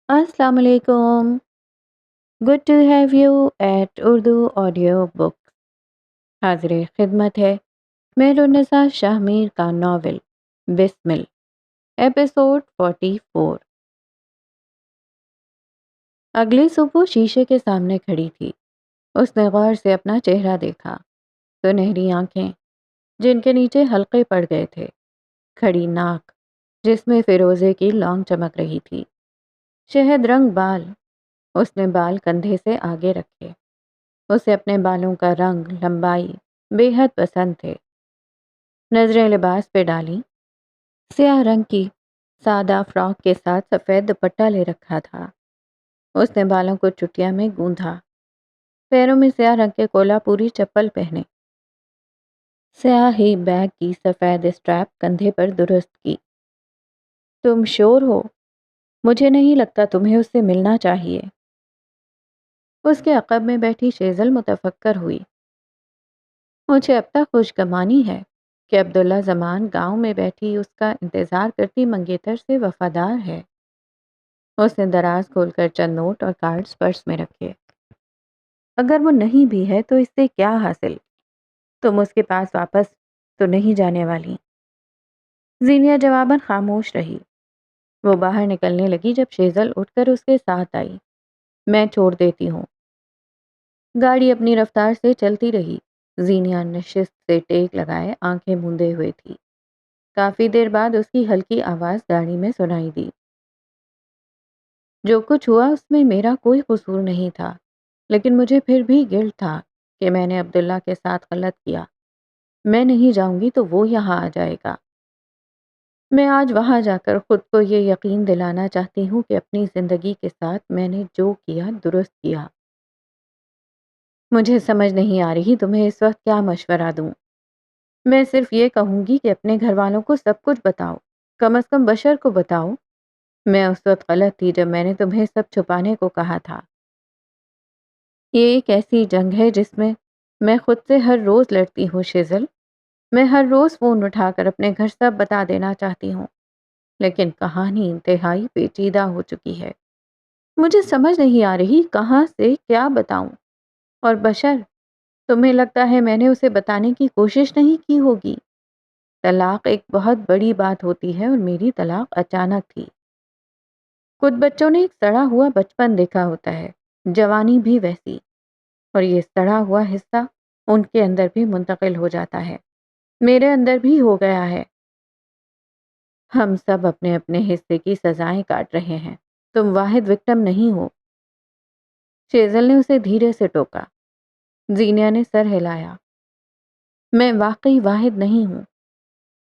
السلام علیکم. Good to have you at Urdu audio book. حاضر خدمت ہے مہرالنساء شاہ میر کا ناول بسمل، ایپیسوڈ 44. اگلی صبح شیشے کے سامنے کھڑی تھی. اس نے غور سے اپنا چہرہ دیکھا. سنہری آنکھیں جن کے نیچے حلقے پڑ گئے تھے، کھڑی ناک جس میں فیروزے کی لونگ چمک رہی تھی، شہد رنگ بال. اس نے بال کندھے سے آگے رکھے. اسے اپنے بالوں کا رنگ، لمبائی بے حد پسند تھے. نظریں لباس پہ ڈالی. سیاہ رنگ کی سادہ فراک کے ساتھ سفید دوپٹہ لے رکھا تھا. اس نے بالوں کو چٹیا میں گوندھا. پیروں میں سیاہ رنگ کے کولا پوری چپل پہنے. سیاہ ہی بیگ کی سفید اسٹریپ کندھے پر درست کی. تم شور ہو؟ مجھے نہیں لگتا تمہیں اس سے ملنا چاہیے. اس کے عقب میں بیٹھی شیزل متفکر ہوئی. مجھے اب تک خوشگمانی ہے کہ عبداللہ زمان گاؤں میں بیٹھی اس کا انتظار کرتی منگیتر سے وفادار ہے. اس نے دراز کھول کر چند نوٹ اور کارڈز پرس میں رکھے. اگر وہ نہیں بھی ہے تو اس سے کیا حاصل؟ تم اس کے پاس واپس تو نہیں جانے والی؟ زینیا جواباً خاموش رہی. وہ باہر نکلنے لگی جب شیزل اٹھ کر اس کے ساتھ آئی. میں چھوڑ دیتی ہوں. گاڑی اپنی رفتار سے چلتی رہی. زینیا نشست سے ٹیک لگائے آنکھیں موندے ہوئے تھی. کافی دیر بعد اس کی ہلکی آواز گاڑی میں سنائی دی. جو کچھ ہوا اس میں میرا کوئی قصور نہیں تھا، لیکن مجھے پھر بھی گلٹ تھا کہ میں نے عبداللہ کے ساتھ غلط کیا. میں نہیں جاؤں گی تو وہ یہاں آ جائے گا. میں آج وہاں جا کر خود کو یہ یقین دلانا چاہتی ہوں کہ اپنی زندگی کے ساتھ میں نے جو کیا درست کیا. مجھے سمجھ نہیں آ رہی تمہیں اس وقت کیا مشورہ دوں. میں صرف یہ کہوں گی کہ اپنے گھر والوں کو سب کچھ بتاؤ، کم از کم بشر کو بتاؤ. میں اس وقت غلط تھی جب میں نے تمہیں سب چھپانے کو کہا تھا. یہ ایک ایسی جنگ ہے جس میں خود سے ہر روز لڑتی ہوں شیزل. میں ہر روز فون اٹھا کر اپنے گھر سب بتا دینا چاہتی ہوں، لیکن کہانی انتہائی پیچیدہ ہو چکی ہے. مجھے سمجھ نہیں آ رہی کہاں سے کیا بتاؤں. اور بشر، تمہیں لگتا ہے میں نے اسے بتانے کی کوشش نہیں کی ہوگی؟ طلاق ایک بہت بڑی بات ہوتی ہے اور میری طلاق اچانک تھی. کچھ بچوں نے ایک سڑا ہوا بچپن دیکھا ہوتا ہے، جوانی بھی ویسی، اور یہ سڑا ہوا حصہ ان کے اندر بھی منتقل ہو جاتا ہے. میرے اندر بھی ہو گیا ہے. ہم سب اپنے اپنے حصے کی سزائیں کاٹ رہے ہیں. تم واحد وکٹم نہیں ہو. شیزل نے اسے دھیرے سے ٹوکا. زینیا نے سر ہلایا. میں واقعی واحد نہیں ہوں،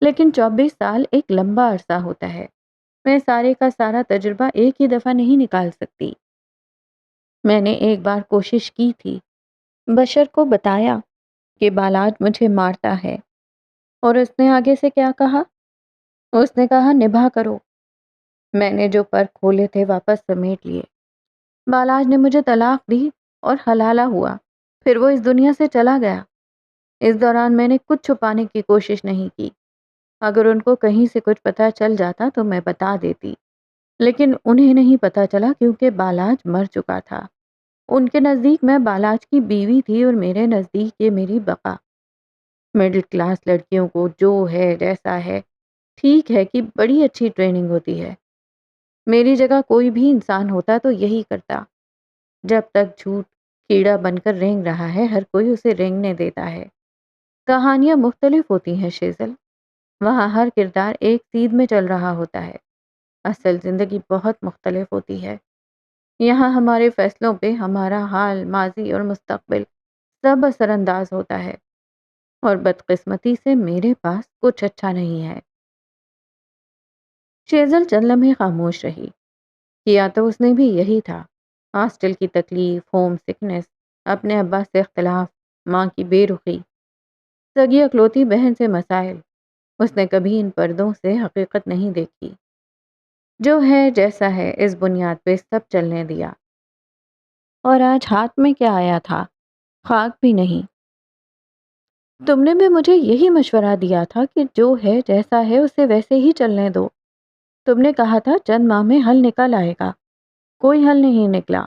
لیکن 24 سال ایک لمبا عرصہ ہوتا ہے. میں سارے کا سارا تجربہ ایک ہی دفعہ نہیں نکال سکتی. میں نے ایک بار کوشش کی تھی، بشر کو بتایا کہ بالاج مجھے مارتا ہے، اور اس نے آگے سے کیا کہا؟ اس نے کہا نبھا کرو. میں نے جو پر کھولے تھے واپس سمیٹ لیے. بالاج نے مجھے طلاق دی اور حلالہ ہوا. پھر وہ اس دنیا سے چلا گیا. اس دوران میں نے کچھ چھپانے کی کوشش نہیں کی. اگر ان کو کہیں سے کچھ پتہ چل جاتا تو میں بتا دیتی، لیکن انہیں نہیں پتہ چلا کیونکہ بالاج مر چکا تھا. ان کے نزدیک میں بالاج کی بیوی تھی اور میرے نزدیک یہ میری بقا. مڈل کلاس لڑکیوں کو جو ہے جیسا ہے ٹھیک ہے کہ بڑی اچھی ٹریننگ ہوتی ہے. میری جگہ کوئی بھی انسان ہوتا تو یہی کرتا. جب تک جھوٹ کیڑا بن کر رینگ رہا ہے ہر کوئی اسے رینگنے دیتا ہے. کہانیاں مختلف ہوتی ہیں شیزل. وہاں ہر کردار ایک سیدھ میں چل رہا ہوتا ہے. اصل زندگی بہت مختلف ہوتی ہے. یہاں ہمارے فیصلوں پہ ہمارا حال، ماضی اور مستقبل سب اثر انداز ہوتا ہے، اور بدقسمتی سے میرے پاس کچھ اچھا نہیں ہے. شیزل چند لمحے خاموش رہی. کیا تو اس نے بھی یہی تھا. ہاسٹل کی تکلیف، ہوم سکنس، اپنے ابا سے اختلاف، ماں کی بے رخی، سگی اکلوتی بہن سے مسائل. اس نے کبھی ان پردوں سے حقیقت نہیں دیکھی. جو ہے جیسا ہے اس بنیاد پہ سب چلنے دیا. اور آج ہاتھ میں کیا آیا تھا؟ خاک بھی نہیں. تم نے بھی مجھے یہی مشورہ دیا تھا کہ جو ہے جیسا ہے اسے ویسے ہی چلنے دو. تم نے کہا تھا چند ماہ میں حل نکل آئے گا. کوئی حل نہیں نکلا،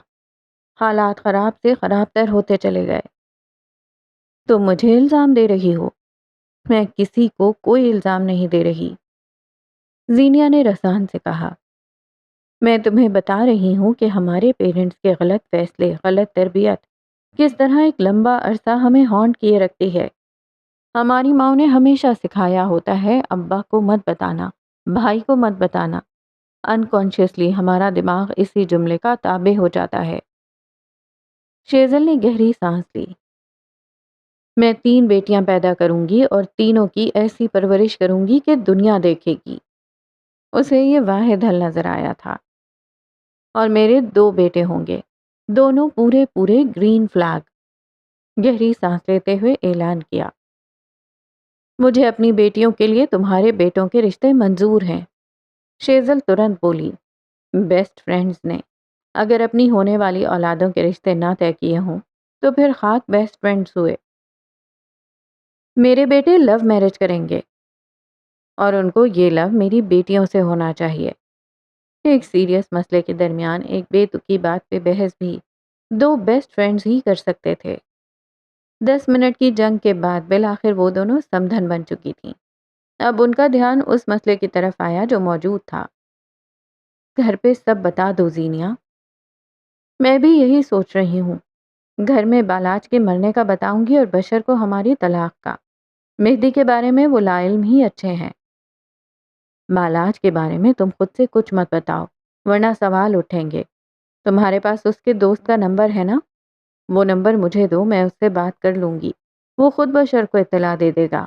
حالات خراب سے خراب تر ہوتے چلے گئے۔ تم مجھے الزام دے رہی ہو؟ میں کسی کو کوئی الزام نہیں دے رہی، زینیا نے رسان سے کہا۔ میں تمہیں بتا رہی ہوں کہ ہمارے پیرنٹس کے غلط فیصلے، غلط تربیت کس طرح ایک لمبا عرصہ ہمیں ہانٹ کیے رکھتی ہے۔ ہماری ماں نے ہمیشہ سکھایا ہوتا ہے ابا کو مت بتانا، بھائی کو مت بتانا۔ انکانشیسلی ہمارا دماغ اسی جملے کا تابع ہو جاتا ہے۔ شیزل نے گہری سانس لی۔ میں 3 بیٹیاں پیدا کروں گی اور تینوں کی ایسی پرورش کروں گی کہ دنیا دیکھے گی۔ اسے یہ واحد حل نظر آیا تھا۔ اور میرے 2 بیٹے ہوں گے، دونوں پورے پورے گرین فلیگ۔ گہری سانس لیتے ہوئے اعلان کیا۔ مجھے اپنی بیٹیوں کے لیے تمہارے بیٹوں کے رشتے منظور ہیں۔ شیزل ترنت بولی، بیسٹ فرینڈز نے اگر اپنی ہونے والی اولادوں کے رشتے نہ طے کیے ہوں تو پھر خاک بیسٹ فرینڈز ہوئے۔ میرے بیٹے لو میرج کریں گے اور ان کو یہ لو میری بیٹیوں سے ہونا چاہیے۔ ایک سیریس مسئلے کے درمیان ایک بے تکی بات پہ بحث بھی 2 بیسٹ فرینڈز ہی کر سکتے تھے۔ 10 منٹ کی جنگ کے بعد بالآخر وہ دونوں سمدھن بن چکی تھیں۔ اب ان کا دھیان اس مسئلے کی طرف آیا جو موجود تھا۔ گھر پہ سب بتا دو زینیا۔ میں بھی یہی سوچ رہی ہوں۔ گھر میں بالاج کے مرنے کا بتاؤں گی اور بشر کو ہماری طلاق کا۔ مہدی کے بارے میں وہ لاعلم ہی اچھے ہیں۔ بالاج کے بارے میں تم خود سے کچھ مت بتاؤ ورنہ سوال اٹھیں گے۔ تمہارے پاس اس کے دوست کا نمبر ہے نا؟ وہ نمبر مجھے دو، میں اس سے بات کر لوں گی، وہ خود بشر کو اطلاع دے دے گا۔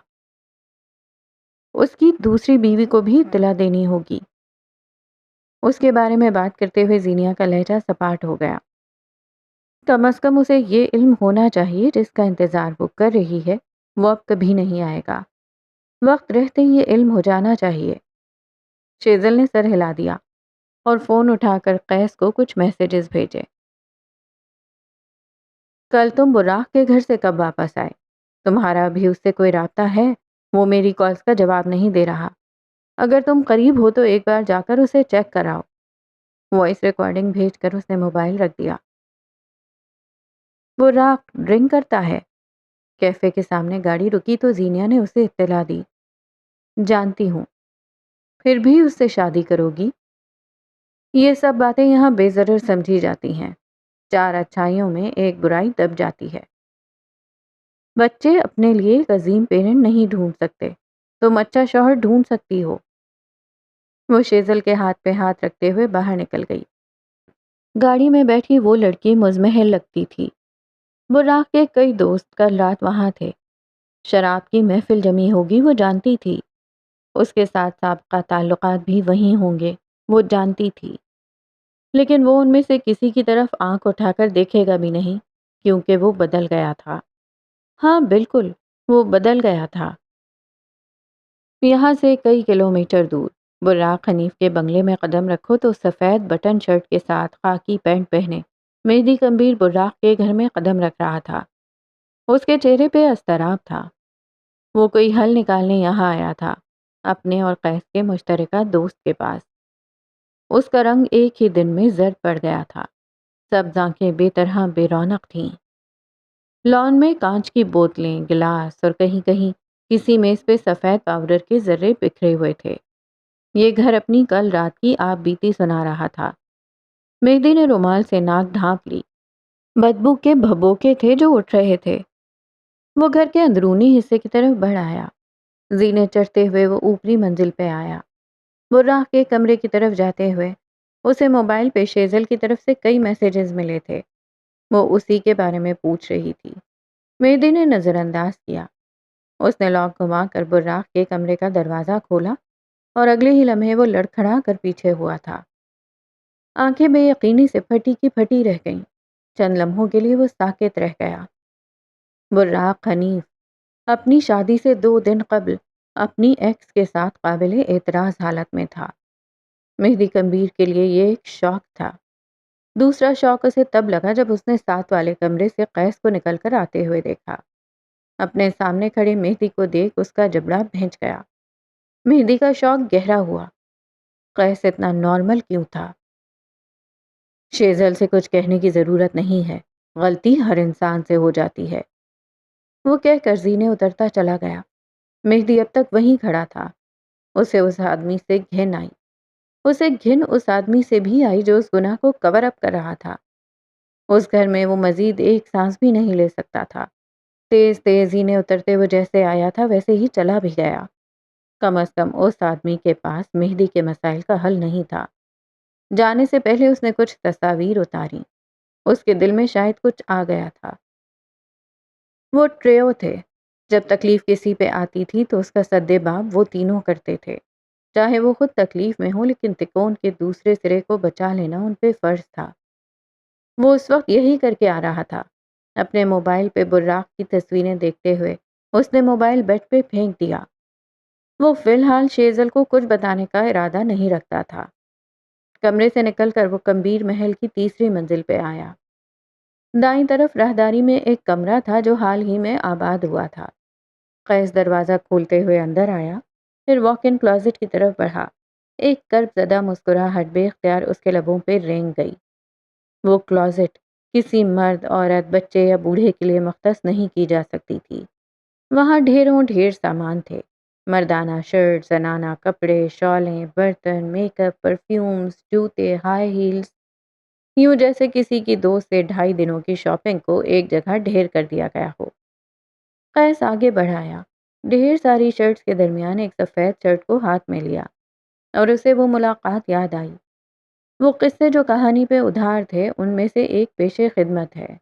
اس کی دوسری بیوی کو بھی اطلاع دینی ہوگی۔ اس کے بارے میں بات کرتے ہوئے زینیا کا لہجہ سپاٹ ہو گیا۔ کم از کم اسے یہ علم ہونا چاہیے جس کا انتظار وہ کر رہی ہے وہ اب کبھی نہیں آئے گا۔ وقت رہتے یہ علم ہو جانا چاہیے۔ شیزل نے سر ہلا دیا اور فون اٹھا کر قیس کو کچھ میسیجز بھیجے۔ کل تم براق کے گھر سے کب واپس آئے؟ تمہارا ابھی اس سے کوئی رابطہ ہے؟ وہ میری کالز کا جواب نہیں دے رہا۔ اگر تم قریب ہو تو ایک بار جا کر اسے چیک کراؤ۔ وائس ریکارڈنگ بھیج کر اس نے موبائل رکھ دیا۔ براق ڈرنک کرتا ہے؟ کیفے کے سامنے گاڑی رکی تو زینیا نے اسے اطلاع دی۔ جانتی ہوں۔ پھر بھی اس سے شادی کرو گی؟ یہ سب باتیں یہاں بے ضرر سمجھی جاتی ہیں۔ 4 اچھائیوں میں ایک برائی دب جاتی ہے۔ بچے اپنے لیے ایک عظیم پیرنٹ نہیں ڈھونڈ سکتے، تم اچھا شوہر ڈھونڈ سکتی ہو۔ وہ شیزل کے ہاتھ پہ ہاتھ رکھتے ہوئے باہر نکل گئی۔ گاڑی میں بیٹھی وہ لڑکی مضمحل لگتی تھی۔ براق کے کئی دوست کل رات وہاں تھے۔ شراب کی محفل جمی ہوگی وہ جانتی تھی۔ اس کے ساتھ سابقہ تعلقات بھی وہیں ہوں گے وہ جانتی تھی۔ لیکن وہ ان میں سے کسی کی طرف آنکھ اٹھا کر دیکھے گا بھی نہیں کیونکہ وہ بدل گیا تھا۔ ہاں بالکل، وہ بدل گیا تھا۔ یہاں سے کئی کلومیٹر دور براق حنیف کے بنگلے میں قدم رکھو تو سفید بٹن شرٹ کے ساتھ خاکی پینٹ پہنے مہدی کمبیر براق کے گھر میں قدم رکھ رہا تھا۔ اس کے چہرے پہ اضطراب تھا۔ وہ کوئی حل نکالنے یہاں آیا تھا، اپنے اور قیس کے مشترکہ دوست کے پاس۔ اس کا رنگ ایک ہی دن میں زرد پڑ گیا تھا۔ سبز آنکھیں بے طرح بے رونق تھیں۔ لان میں کانچ کی بوتلیں، گلاس اور کہیں کہیں کسی میز پہ سفید پاؤڈر کے ذرے بکھرے ہوئے تھے۔ یہ گھر اپنی کل رات کی آپ بیتی سنا رہا تھا۔ مہدی نے رومال سے ناک ڈھانپ لی۔ بدبو کے بھبوکے تھے جو اٹھ رہے تھے۔ وہ گھر کے اندرونی حصے کی طرف بڑھ آیا۔ زینے چڑھتے ہوئے وہ اوپری منزل پہ آیا۔ براق کے کمرے کی طرف جاتے ہوئے اسے موبائل پہ شیزل کی طرف سے کئی میسیجز ملے تھے۔ وہ اسی کے بارے میں پوچھ رہی تھی۔ مہدی نے نظر انداز کیا۔ اس نے لاک گھما کر براق کے کمرے کا دروازہ کھولا اور اگلے ہی لمحے وہ لڑکھڑا کر پیچھے ہوا تھا۔ آنکھیں بے یقینی سے پھٹی کی پھٹی رہ گئیں۔ چند لمحوں کے لیے وہ ساکت رہ گیا۔ براق حنیف اپنی شادی سے 2 دن قبل اپنی ایکس کے ساتھ قابل اعتراض حالت میں تھا۔ مہدی کمبیر کے لیے یہ ایک شوق تھا۔ دوسرا شوق اسے تب لگا جب اس نے ساتھ والے کمرے سے قیس کو نکل کر آتے ہوئے دیکھا۔ اپنے سامنے کھڑے مہدی کو دیکھ اس کا جبڑا بھینچ گیا۔ مہدی کا شوق گہرا ہوا۔ قیس اتنا نارمل کیوں تھا؟ شیزل سے کچھ کہنے کی ضرورت نہیں ہے، غلطی ہر انسان سے ہو جاتی ہے۔ وہ کہہ کر زینے اترتا چلا گیا۔ مہدی اب تک وہیں کھڑا تھا۔ اسے اس آدمی سے گھن آئی۔ اسے گھن اس آدمی سے بھی آئی جو اس گناہ کو کور اپ کر رہا تھا۔ اس گھر میں وہ مزید ایک سانس بھی نہیں لے سکتا تھا۔ تیز تیز زینے اترتے وہ جیسے آیا تھا ویسے ہی چلا بھی گیا۔ کم از کم اس آدمی کے پاس مہدی کے مسائل کا حل نہیں تھا۔ جانے سے پہلے اس نے کچھ تصاویر اتاری۔ اس کے دل میں شاید کچھ آ گیا تھا۔ وہ ٹریو تھے۔ جب تکلیف کسی پہ آتی تھی تو اس کا سد باب وہ تینوں کرتے تھے۔ چاہے وہ خود تکلیف میں ہوں، لیکن تکون کے دوسرے سرے کو بچا لینا ان پہ فرض تھا۔ وہ اس وقت یہی کر کے آ رہا تھا۔ اپنے موبائل پہ براق کی تصویریں دیکھتے ہوئے اس نے موبائل بیڈ پہ پھینک دیا۔ وہ فی الحال شیزل کو کچھ بتانے کا ارادہ نہیں رکھتا تھا۔ کمرے سے نکل کر وہ کمبیر محل کی تیسری منزل پہ آیا۔ دائیں طرف راہداری میں ایک کمرہ تھا جو حال ہی میں آباد ہوا تھا۔ قیس دروازہ کھولتے ہوئے اندر آیا، پھر واک ان کلازٹ کی طرف بڑھا۔ ایک کرب زدہ مسکراہٹ بے اختیار اس کے لبوں پہ رینگ گئی۔ وہ کلازٹ کسی مرد، عورت، بچے یا بوڑھے کے لیے مختص نہیں کی جا سکتی تھی۔ وہاں ڈھیر سامان تھے، مردانہ شرٹ، زنانہ کپڑے، شالیں، برتن، میک اپ، پرفیومز، جوتے، ہائی ہیلز، یوں جیسے کسی کی 2 سے 2.5 دنوں کی شاپنگ کو ایک جگہ ڈھیر کر دیا گیا ہو۔ قیس آگے بڑھایا، ڈھیر ساری شرٹس کے درمیان ایک سفید شرٹ کو ہاتھ میں لیا، اور اسے وہ ملاقات یاد آئی۔ وہ قصے جو کہانی پہ ادھار تھے ان میں سے ایک پیش خدمت ہے۔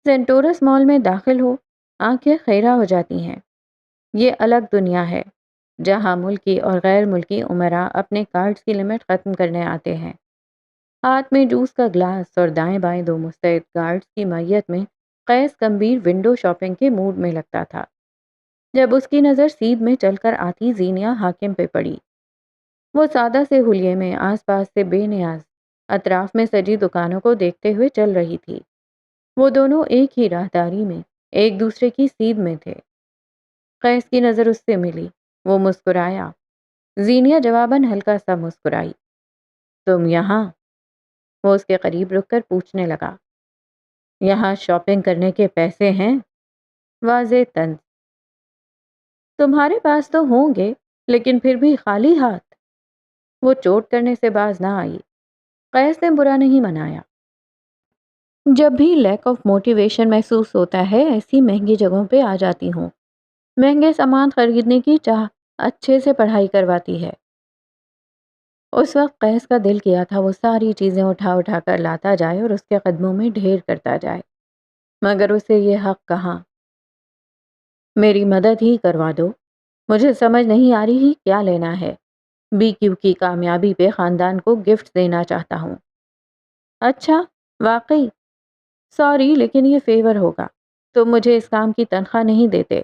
سینٹورس مال میں داخل ہو، آنکھیں خیرہ ہو جاتی ہیں۔ یہ الگ دنیا ہے جہاں ملکی اور غیر ملکی امراء اپنے کارڈز کی لمٹ ختم کرنے آتے ہیں۔ ہاتھ میں جوس کا گلاس اور دائیں بائیں 2 مستعد گارڈز کی معیت میں قیس کمبیر ونڈو شاپنگ کے موڈ میں لگتا تھا۔ جب اس کی نظر سیدھ میں چل کر آتی زینیا حاکم پہ پڑی۔ وہ سادہ سے حلیے میں آس پاس سے بے نیاز اطراف میں سجی دکانوں کو دیکھتے ہوئے چل رہی تھی۔ وہ دونوں ایک ہی راہداری میں ایک دوسرے کی سیدھ میں تھے۔ قیس کی نظر اس سے ملی، وہ مسکرایا۔ زینیا جواباً ہلکا سا مسکرائی۔ تم یہاں؟ وہ اس کے قریب رک کر پوچھنے لگا۔ یہاں شاپنگ کرنے کے پیسے ہیں؟ واضح طنز۔ تمہارے پاس تو ہوں گے، لیکن پھر بھی خالی ہاتھ۔ وہ چوٹ کرنے سے باز نہ آئی۔ قیس نے برا نہیں منایا۔ جب بھی لیک آف موٹیویشن محسوس ہوتا ہے ایسی مہنگی جگہوں پہ آ جاتی ہوں۔ مہنگے سامان خریدنے کی چاہ اچھے سے پڑھائی کرواتی ہے۔ اس وقت قیس کا دل کیا تھا وہ ساری چیزیں اٹھا اٹھا کر لاتا جائے اور اس کے قدموں میں ڈھیر کرتا جائے، مگر اسے یہ حق کہاں۔ میری مدد ہی کروا دو، مجھے سمجھ نہیں آ رہی کیا لینا ہے۔ BQ کی کامیابی پہ خاندان کو گفٹ دینا چاہتا ہوں۔ اچھا، واقعی؟ سوری لیکن یہ فیور ہوگا، تم مجھے اس کام کی تنخواہ نہیں دیتے۔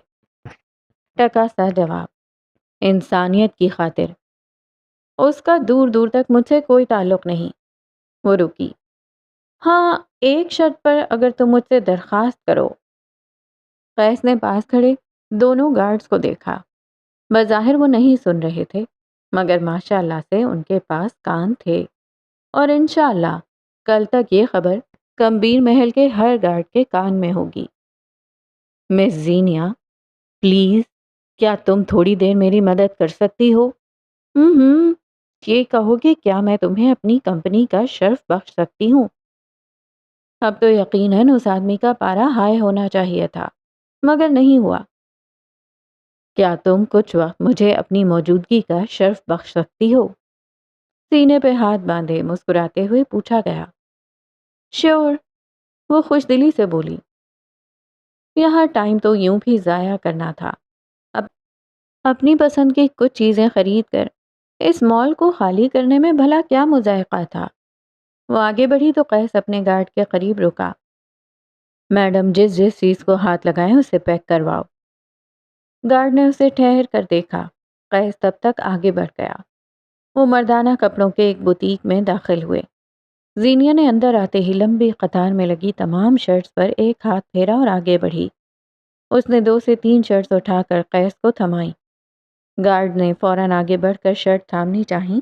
ٹکا سا جواب، انسانیت کی خاطر۔ اس کا دور دور تک مجھ سے کوئی تعلق نہیں۔ وہ رکی۔ ہاں، ایک شرط پر، اگر تم مجھ سے درخواست کرو۔ قیس نے پاس کھڑے دونوں گارڈز کو دیکھا۔ بظاہر وہ نہیں سن رہے تھے، مگر ماشاءاللہ سے ان کے پاس کان تھے، اور انشاءاللہ کل تک یہ خبر کمبیر محل کے ہر گارڈ کے کان میں ہوگی۔ مس زینیا، پلیز، کیا تم تھوڑی دیر میری مدد کر سکتی ہو؟ یہ کہو کہ کیا میں تمہیں اپنی کمپنی کا شرف بخش سکتی ہوں؟ اب تو یقیناً اس آدمی کا پارا ہائی ہونا چاہیے تھا، مگر نہیں ہوا۔ کیا تم کچھ وقت مجھے اپنی موجودگی کا شرف بخش سکتی ہو؟ سینے پہ ہاتھ باندھے مسکراتے ہوئے پوچھا گیا۔ شیور، وہ خوش دلی سے بولی۔ یہاں ٹائم تو یوں بھی ضائع کرنا تھا۔ اپنی پسند کی کچھ چیزیں خرید کر اس مال کو خالی کرنے میں بھلا کیا مذائقہ تھا؟ وہ آگے بڑھی تو قیس اپنے گارڈ کے قریب رکا۔ میڈم، جس چیز کو ہاتھ لگائیں اسے پیک کرواؤ۔ گارڈ نے اسے ٹھہر کر دیکھا۔ قیس تب تک آگے بڑھ گیا۔ وہ مردانہ کپڑوں کے ایک بوتیک میں داخل ہوئے۔ زینیا نے اندر آتے ہی لمبی قطار میں لگی تمام شرٹس پر ایک ہاتھ پھیرا اور آگے بڑھی۔ اس نے 2 سے 3 شرٹس اٹھا کر قیس کو تھمائیں۔ گارڈ نے فوراً آگے بڑھ کر شرٹ تھامنی چاہی،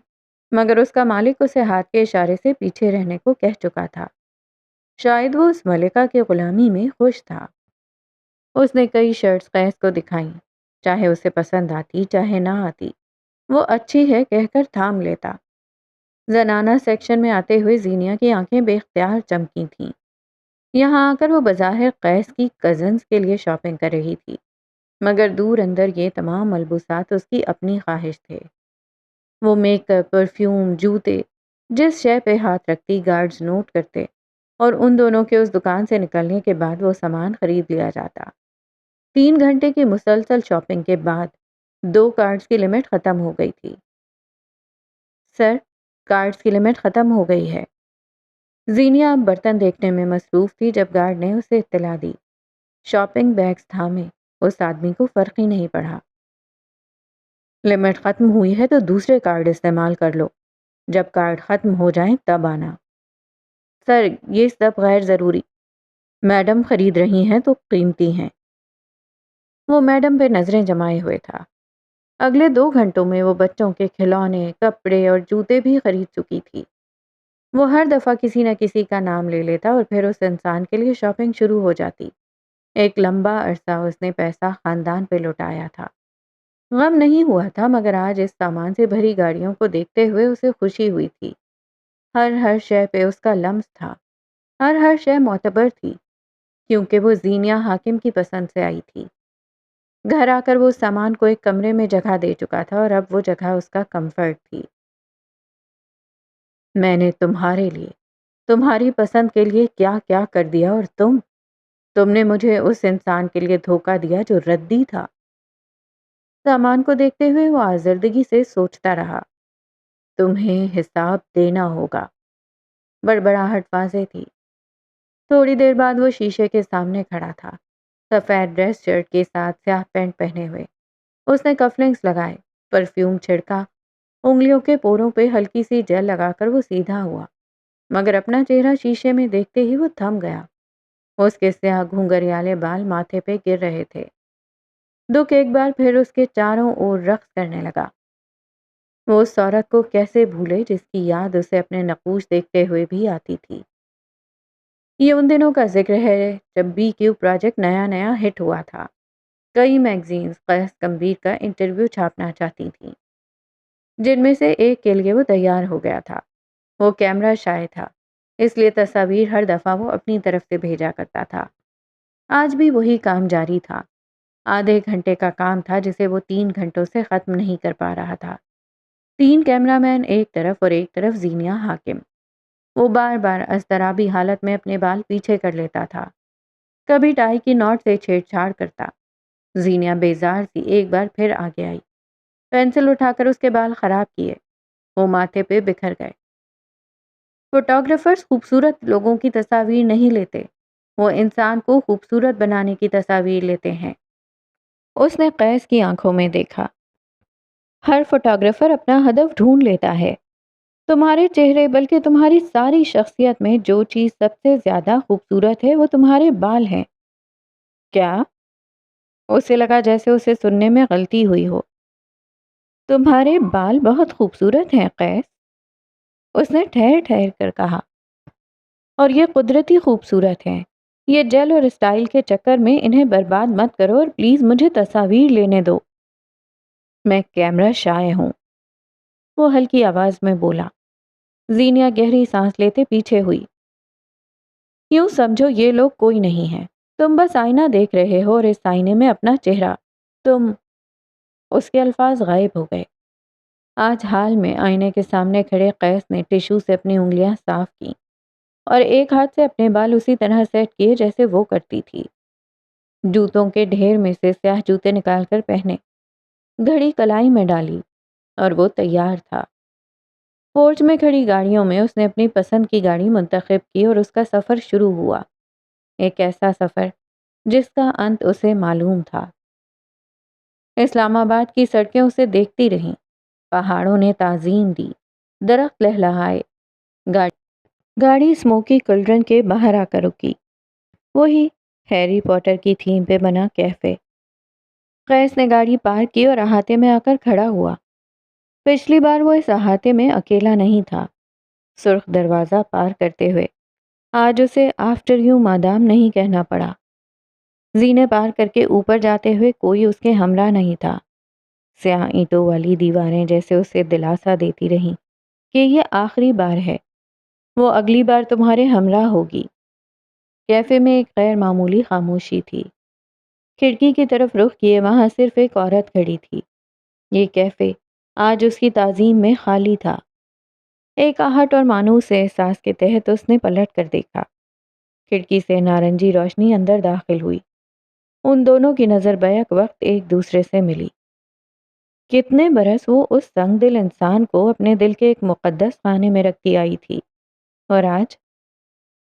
مگر اس کا مالک اسے ہاتھ کے اشارے سے پیچھے رہنے کو کہہ چکا تھا۔ شاید وہ اس ملکہ کی غلامی میں خوش تھا۔ اس نے کئی شرٹس قیس کو دکھائیں، چاہے اسے پسند آتی چاہے نہ آتی، وہ اچھی ہے کہہ کر تھام لیتا۔ زنانہ سیکشن میں آتے ہوئے زینیا کی آنکھیں بے اختیار چمکی تھیں۔ یہاں آ کر وہ بظاہر قیس کی کزنز کے لیے شاپنگ کر رہی تھی، مگر دور اندر یہ تمام ملبوسات اس کی اپنی خواہش تھے۔ وہ میک اپ، پرفیوم، جوتے، جس شے پہ ہاتھ رکھتی گارڈز نوٹ کرتے، اور ان دونوں کے اس دکان سے نکلنے کے بعد وہ سامان خرید لیا جاتا۔ 3 گھنٹے کی مسلسل شاپنگ کے بعد 2 کارڈز کی لمٹ ختم ہو گئی تھی۔ سر، کارڈز کی لمٹ ختم ہو گئی ہے۔ زینیا اب برتن دیکھنے میں مصروف تھی جب گارڈ نے اسے اطلاع دی۔ شاپنگ بیگز تھامے اس آدمی کو فرق ہی نہیں پڑا۔ لمٹ ختم ہوئی ہے تو دوسرے کارڈ استعمال کر لو، جب کارڈ ختم ہو جائیں تب آنا۔ سر، یہ سب غیر ضروری، میڈم خرید رہی ہیں تو قیمتی ہیں۔ وہ میڈم پہ نظریں جمائے ہوئے تھا۔ اگلے 2 گھنٹوں میں وہ بچوں کے کھلونے، کپڑے اور جوتے بھی خرید چکی تھی۔ وہ ہر دفعہ کسی نہ کسی کا نام لے لیتا اور پھر اس انسان کے لیے شاپنگ شروع ہو جاتی۔ ایک لمبا عرصہ اس نے پیسہ خاندان پہ لوٹایا تھا۔ غم نہیں ہوا تھا، مگر آج اس سامان سے بھری گاڑیوں کو دیکھتے ہوئے اسے خوشی ہوئی تھی۔ ہر شے پہ اس کا لمس تھا، ہر شے معتبر تھی، کیونکہ وہ زینیا حاکم کی پسند سے آئی تھی۔ گھر آ کر وہ اس سامان کو ایک کمرے میں جگہ دے چکا تھا اور اب وہ جگہ اس کا کمفرٹ تھی۔ میں نے تمہارے لیے، تمہاری پسند کے لیے کیا کیا کر دیا، اور تم نے مجھے اس انسان کے لیے دھوکہ دیا جو ردی تھا۔ سامان کو دیکھتے ہوئے وہ آزردگی سے سوچتا رہا۔ تمہیں حساب دینا ہوگا۔ بڑبڑاہٹ واضح تھی۔ تھوڑی دیر بعد وہ شیشے کے سامنے کھڑا تھا، سفید ڈریس شرٹ کے ساتھ سیاہ پینٹ پہنے ہوئے۔ اس نے کفلنگز لگائے، پرفیوم چھڑکا، انگلیوں کے پوروں پہ ہلکی سی جیل لگا کر وہ سیدھا ہوا، مگر اپنا چہرہ شیشے میں دیکھتے ہی وہ تھم گیا۔ اس کے سیاہ گھنگریالے بال ماتھے پہ گر رہے تھے۔ دکھ ایک بار پھر اس کے چاروں اور رقص کرنے لگا۔ وہ اس عورت کو کیسے بھولے جس کی یاد اسے اپنے نقوش دیکھتے ہوئے بھی آتی تھی۔ یہ ان دنوں کا ذکر ہے جب BQ پروجیکٹ نیا نیا ہٹ ہوا تھا۔ کئی میگزینز قیس کمبیر کا انٹرویو چھاپنا چاہتی تھیں، جن میں سے ایک کے لیے وہ تیار ہو گیا تھا۔ وہ کیمرہ شائع تھا، اس لیے تصاویر ہر دفعہ وہ اپنی طرف سے بھیجا کرتا تھا۔ آج بھی وہی کام جاری تھا۔ آدھے گھنٹے کا کام تھا جسے وہ 3 گھنٹوں سے ختم نہیں کر پا رہا تھا۔ 3 کیمرہ مین ایک طرف اور ایک طرف زینیا حاکم۔ وہ بار بار اضطرابی حالت میں اپنے بال پیچھے کر لیتا تھا، کبھی ٹائی کی نوٹ سے چھیڑ چھاڑ کرتا۔ زینیا بیزار سی ایک بار پھر آگے آئی، پینسل اٹھا کر اس کے بال خراب کیے، وہ ماتھے پہ بکھر گئے۔ فوٹوگرافرز خوبصورت لوگوں کی تصاویر نہیں لیتے، وہ انسان کو خوبصورت بنانے کی تصاویر لیتے ہیں۔ اس نے قیس کی آنکھوں میں دیکھا۔ ہر فوٹوگرافر اپنا ہدف ڈھونڈ لیتا ہے۔ تمہارے چہرے بلکہ تمہاری ساری شخصیت میں جو چیز سب سے زیادہ خوبصورت ہے وہ تمہارے بال ہیں۔ کیا؟ اسے لگا جیسے اسے سننے میں غلطی ہوئی ہو۔ تمہارے بال بہت خوبصورت ہیں قیس، اس نے ٹھہر ٹھہر کر کہا، اور یہ قدرتی خوبصورت ہیں۔ یہ جیل اور اسٹائل کے چکر میں انہیں برباد مت کرو اور پلیز مجھے تصاویر لینے دو۔ میں کیمرہ شائع ہوں، وہ ہلکی آواز میں بولا۔ زینیا گہری سانس لیتے پیچھے ہوئی۔ یوں سمجھو یہ لوگ کوئی نہیں ہے، تم بس آئینہ دیکھ رہے ہو اور اس آئینے میں اپنا چہرہ۔ اس کے الفاظ غائب ہو گئے۔ آج حال میں آئینے کے سامنے کھڑے قیس نے ٹشو سے اپنی انگلیاں صاف کیں اور ایک ہاتھ سے اپنے بال اسی طرح سیٹ کیے جیسے وہ کرتی تھی۔ جوتوں کے ڈھیر میں سے سیاہ جوتے نکال کر پہنے، گھڑی کلائی میں ڈالی، اور وہ تیار تھا۔ پورچ میں کھڑی گاڑیوں میں اس نے اپنی پسند کی گاڑی منتخب کی اور اس کا سفر شروع ہوا، ایک ایسا سفر جس کا انت اسے معلوم تھا۔ اسلام آباد کی سڑکیں اسے دیکھتی رہیں، پہاڑوں نے تعظیم دی، درخت لہلہائے، گاڑی اسموکی کلڈرن کے باہر آ کر رکی، وہی ہیری پوٹر کی تھیم پہ بنا کیفے۔ قیس نے گاڑی پارک کی اور احاطے میں آ کر کھڑا ہوا۔ پچھلی بار وہ اس احاطے میں اکیلا نہیں تھا، سرخ دروازہ پار کرتے ہوئے۔ آج اسے آفٹر یو مادام نہیں کہنا پڑا۔ زینے پار کر کے اوپر جاتے ہوئے کوئی اس کے ہمراہ نہیں تھا۔ سیاہ اینٹوں والی دیواریں جیسے اسے دلاسا دیتی رہیں کہ یہ آخری بار ہے، وہ اگلی بار تمہارے ہمراہ ہوگی۔ کیفے میں ایک غیر معمولی خاموشی تھی۔ کھڑکی کی طرف رخ کیے وہاں صرف ایک عورت کھڑی تھی۔ یہ کیفے آج اس کی تعظیم میں خالی تھا۔ ایک آہٹ اور مانوس احساس کے تحت اس نے پلٹ کر دیکھا۔ کھڑکی سے نارنجی روشنی اندر داخل ہوئی۔ ان دونوں کی نظر بیک وقت ایک دوسرے سے ملی۔ کتنے برس وہ اس سنگ دل انسان کو اپنے دل کے ایک مقدس خانے میں رکھتی آئی تھی، اور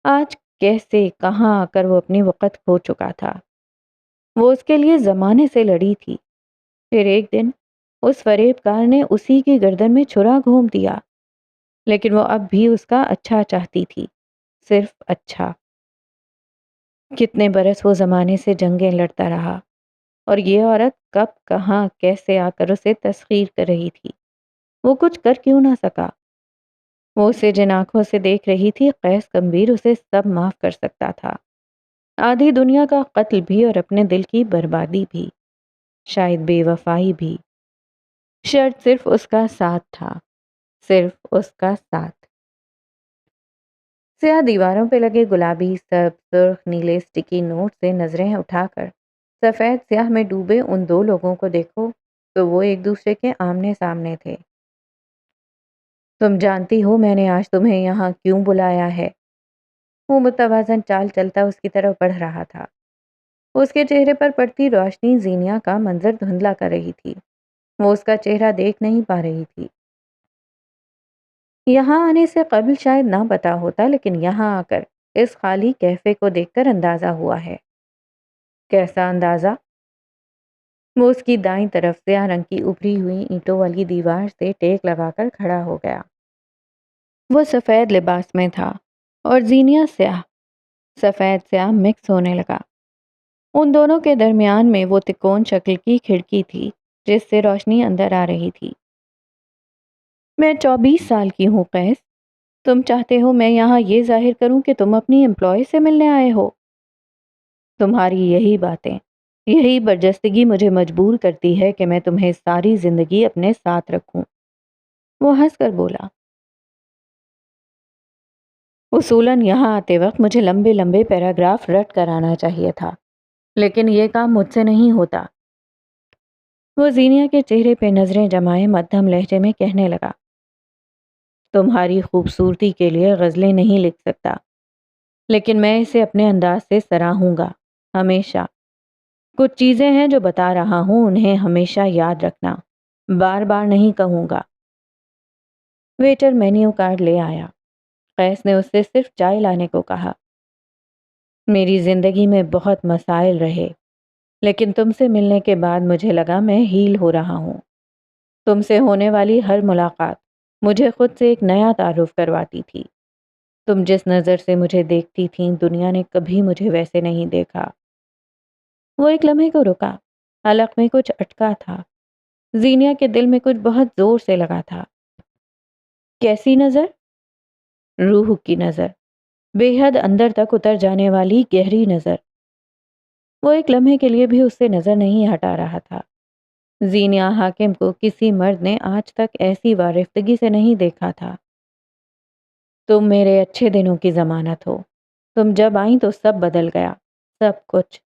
آج کیسے کہاں آ کر وہ اپنی وقت کھو چکا تھا۔ وہ اس کے لیے زمانے سے لڑی تھی، پھر ایک دن اس فریب کار نے اسی کی گردن میں چھرا گھونپ دیا، لیکن وہ اب بھی اس کا اچھا چاہتی تھی، صرف اچھا۔ کتنے برس وہ زمانے سے جنگیں لڑتا رہا، اور یہ عورت کب کہاں کیسے آ کر اسے تسخیر کر رہی تھی۔ وہ کچھ کر کیوں نہ سکا؟ وہ اسے جن آنکھوں سے دیکھ رہی تھی، قیس کمبیر اسے سب معاف کر سکتا تھا، آدھی دنیا کا قتل بھی اور اپنے دل کی بربادی بھی، شاید بے وفائی بھی۔ شرط صرف اس کا ساتھ تھا، صرف اس کا ساتھ۔ سیاہ دیواروں پہ لگے گلابی، سبز، سرخ، نیلے سٹکی نوٹ سے نظریں اٹھا کر سفید سیاہ میں ڈوبے ان دو لوگوں کو دیکھو تو وہ ایک دوسرے کے آمنے سامنے تھے۔ تم جانتی ہو میں نے آج تمہیں یہاں کیوں بلایا ہے؟ وہ متوازن چال چلتا اس کی طرف بڑھ رہا تھا۔ اس کے چہرے پر پڑتی روشنی زینیا کا منظر دھندلا کر رہی تھی۔ وہ اس کا چہرہ دیکھ نہیں پا رہی تھی۔ یہاں آنے سے قبل شاید نہ پتا ہوتا، لیکن یہاں آ کر اس خالی کیفے کو دیکھ کر اندازہ ہوا ہے۔ کیسا اندازہ؟ وہ اس کی دائیں طرف سیاہ رنگ کی ابری ہوئی اینٹوں والی دیوار سے ٹیک لگا کر کھڑا ہو گیا۔ وہ سفید لباس میں تھا اور زینیا سیاہ، سفید سیاہ مکس ہونے لگا۔ ان دونوں کے درمیان میں وہ تکون شکل کی کھڑکی تھی جس سے روشنی اندر آ رہی تھی۔ میں 24 سال کی ہوں قیس، تم چاہتے ہو میں یہاں یہ ظاہر کروں کہ تم اپنی امپلائی سے ملنے آئے ہو؟ تمہاری یہی باتیں، یہی برجستگی مجھے مجبور کرتی ہے کہ میں تمہیں ساری زندگی اپنے ساتھ رکھوں۔ وہ ہنس کر بولا، اصولاً یہاں آتے وقت مجھے لمبے لمبے پیراگراف رٹ کر آنا چاہیے تھا، لیکن یہ کام مجھ سے نہیں ہوتا۔ وہ زینیا کے چہرے پہ نظریں جمائے مدھم لہجے میں کہنے لگا، تمہاری خوبصورتی کے لیے غزلیں نہیں لکھ سکتا، لیکن میں اسے اپنے انداز سے سراہوں گا، ہمیشہ۔ کچھ چیزیں ہیں جو بتا رہا ہوں، انہیں ہمیشہ یاد رکھنا، بار بار نہیں کہوں گا۔ ویٹر مینیو کارڈ لے آیا۔ قیس نے اس سے صرف چائے لانے کو کہا۔ میری زندگی میں بہت مسائل رہے، لیکن تم سے ملنے کے بعد مجھے لگا میں ہیل ہو رہا ہوں۔ تم سے ہونے والی ہر ملاقات مجھے خود سے ایک نیا تعارف کرواتی تھی۔ تم جس نظر سے مجھے دیکھتی تھیں، دنیا نے کبھی مجھے ویسے نہیں دیکھا۔ وہ ایک لمحے کو رکا، حلق میں کچھ اٹکا تھا۔ زینیا کے دل میں کچھ بہت زور سے لگا تھا۔ کیسی نظر؟ روح کی نظر، بے حد اندر تک اتر جانے والی گہری نظر۔ وہ ایک لمحے کے لیے بھی اس سے نظر نہیں ہٹا رہا تھا۔ زینیا حاکم کو کسی مرد نے آج تک ایسی وارفتگی سے نہیں دیکھا تھا۔ تم میرے اچھے دنوں کی ضمانت ہو۔ تم جب آئیں تو سب بدل گیا، سب کچھ۔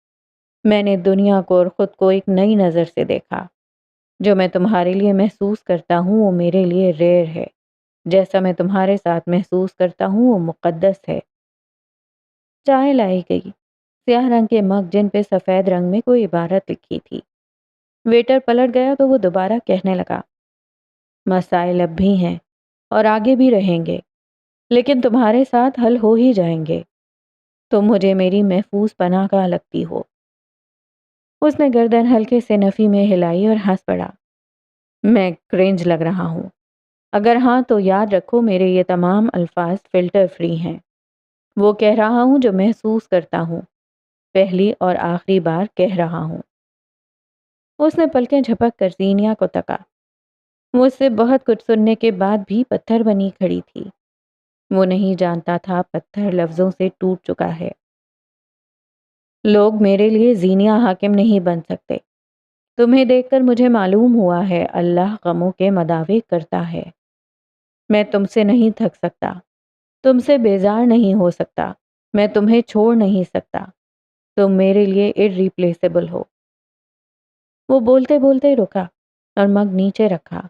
میں نے دنیا کو اور خود کو ایک نئی نظر سے دیکھا۔ جو میں تمہارے لیے محسوس کرتا ہوں وہ میرے لیے ریئر ہے، جیسا میں تمہارے ساتھ محسوس کرتا ہوں وہ مقدس ہے۔ چائے لائی گئی، سیاہ رنگ کے مگ جن پہ سفید رنگ میں کوئی عبارت لکھی تھی۔ ویٹر پلٹ گیا تو وہ دوبارہ کہنے لگا، مسائل اب بھی ہیں اور آگے بھی رہیں گے، لیکن تمہارے ساتھ حل ہو ہی جائیں گے۔ تم مجھے میری محفوظ پناہ گاہ لگتی ہو۔ اس نے گردن ہلکے سے نفی میں ہلائی اور ہنس پڑا۔ میں کرنج لگ رہا ہوں؟ اگر ہاں تو یاد رکھو میرے یہ تمام الفاظ فلٹر فری ہیں۔ وہ کہہ رہا ہوں جو محسوس کرتا ہوں، پہلی اور آخری بار کہہ رہا ہوں۔ اس نے پلکیں جھپک کر زینیا کو تکا۔ مجھ سے بہت کچھ سننے کے بعد بھی پتھر بنی کھڑی تھی۔ وہ نہیں جانتا تھا پتھر لفظوں سے ٹوٹ چکا ہے۔ لوگ میرے لیے زینیہ حاکم نہیں بن سکتے۔ تمہیں دیکھ کر مجھے معلوم ہوا ہے اللہ غموں کے مداوع کرتا ہے۔ میں تم سے نہیں تھک سکتا، تم سے بیزار نہیں ہو سکتا، میں تمہیں چھوڑ نہیں سکتا۔ تم میرے لیے irreplaceable ہو۔ وہ بولتے بولتے رکا اور مگ نیچے رکھا،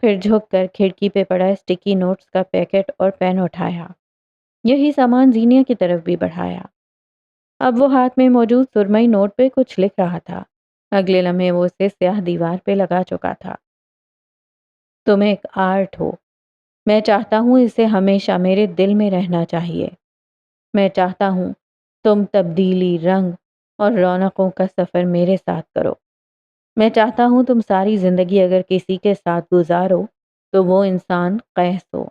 پھر جھک کر کھڑکی پہ پڑا اسٹکی نوٹس کا پیکٹ اور پین اٹھایا۔ یہی سامان زینیہ کی طرف بھی بڑھایا۔ اب وہ ہاتھ میں موجود سرمئی نوٹ پہ کچھ لکھ رہا تھا۔ اگلے لمحے وہ اسے سیاہ دیوار پہ لگا چکا تھا۔ تم ایک آرٹ ہو۔ میں چاہتا ہوں اسے ہمیشہ میرے دل میں رہنا چاہیے۔ میں چاہتا ہوں تم تبدیلی، رنگ اور رونقوں کا سفر میرے ساتھ کرو۔ میں چاہتا ہوں تم ساری زندگی اگر کسی کے ساتھ گزارو تو وہ انسان قیس ہو۔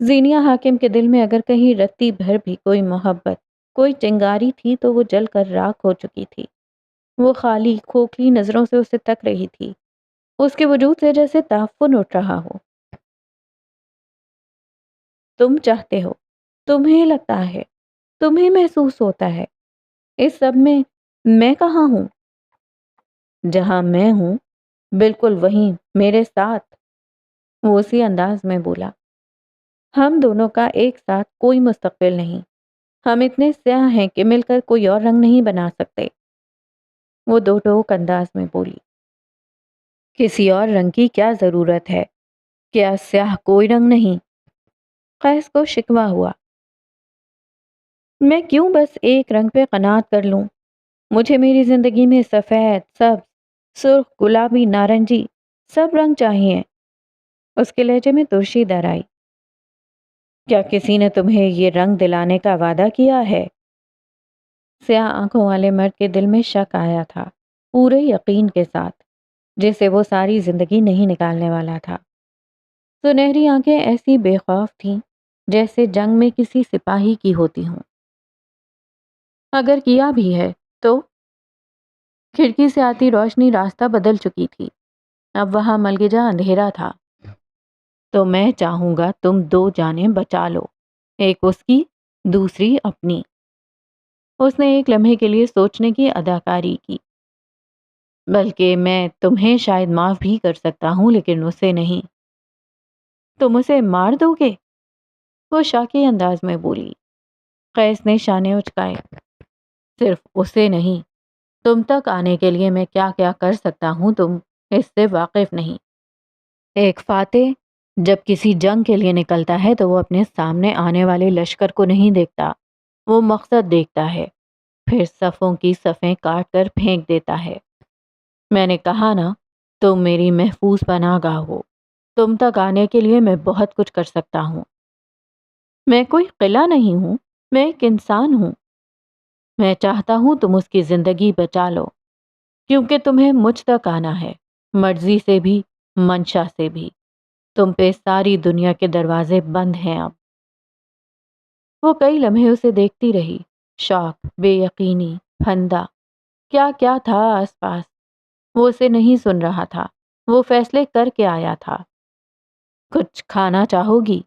زینیہ حاکم کے دل میں اگر کہیں رتی بھر بھی کوئی محبت، کوئی چنگاری تھی تو وہ جل کر راکھ ہو چکی تھی۔ وہ خالی کھوکھلی نظروں سے اسے تک رہی تھی۔ اس کے وجود سے جیسے تعفن اٹھ رہا ہو۔ تم چاہتے ہو، تمہیں لگتا ہے، تمہیں محسوس ہوتا ہے، اس سب میں کہاں ہوں؟ جہاں میں ہوں بالکل وہیں میرے ساتھ۔ وہ اسی انداز میں بولا، ہم دونوں کا ایک ساتھ کوئی مستقبل نہیں۔ ہم اتنے سیاہ ہیں کہ مل کر کوئی اور رنگ نہیں بنا سکتے۔ وہ دو ٹوک انداز میں بولی، کسی اور رنگ کی کیا ضرورت ہے؟ کیا سیاہ کوئی رنگ نہیں؟ قیس کو شکوہ ہوا، میں کیوں بس ایک رنگ پہ قناعت کر لوں؟ مجھے میری زندگی میں سفید، سبز، سرخ، گلابی، نارنجی سب رنگ چاہیے۔ اس کے لہجے میں ترشی در آئی۔ کیا کسی نے تمہیں یہ رنگ دلانے کا وعدہ کیا ہے؟ سیاہ آنکھوں والے مرد کے دل میں شک آیا تھا، پورے یقین کے ساتھ، جسے وہ ساری زندگی نہیں نکالنے والا تھا۔ سنہری آنکھیں ایسی بے خوف تھیں جیسے جنگ میں کسی سپاہی کی ہوتی ہوں۔ اگر کیا بھی ہے تو؟ کھڑکی سے آتی روشنی راستہ بدل چکی تھی۔ اب وہاں ملگجا اندھیرا تھا۔ تو میں چاہوں گا تم دو جانیں بچا لو، ایک اس کی، دوسری اپنی۔ اس نے ایک لمحے کے لیے سوچنے کی اداکاری کی۔ بلکہ میں تمہیں شاید معاف بھی کر سکتا ہوں لیکن اسے نہیں۔ تم اسے مار دو گے؟ وہ شاکی انداز میں بولی۔ قیس نے شانے اچکائے، صرف اسے نہیں، تم تک آنے کے لیے میں کیا کیا کر سکتا ہوں تم اس سے واقف نہیں۔ ایک فاتح جب کسی جنگ کے لیے نکلتا ہے تو وہ اپنے سامنے آنے والے لشکر کو نہیں دیکھتا، وہ مقصد دیکھتا ہے، پھر صفوں کی صفیں کاٹ کر پھینک دیتا ہے۔ میں نے کہا نا، تم میری محفوظ پناہ گاہ ہو، تم تک آنے کے لیے میں بہت کچھ کر سکتا ہوں۔ میں کوئی قلعہ نہیں ہوں، میں ایک انسان ہوں۔ میں چاہتا ہوں تم اس کی زندگی بچا لو، کیونکہ تمہیں مجھ تک آنا ہے، مرضی سے بھی، منشا سے بھی۔ تم پہ ساری دنیا کے دروازے بند ہیں اب۔ وہ کئی لمحے اسے دیکھتی رہی، شوق، بے یقینی، پھندا، کیا کیا تھا آس پاس۔ وہ اسے نہیں سن رہا تھا، وہ فیصلے کر کے آیا تھا۔ کچھ کھانا چاہو گی؟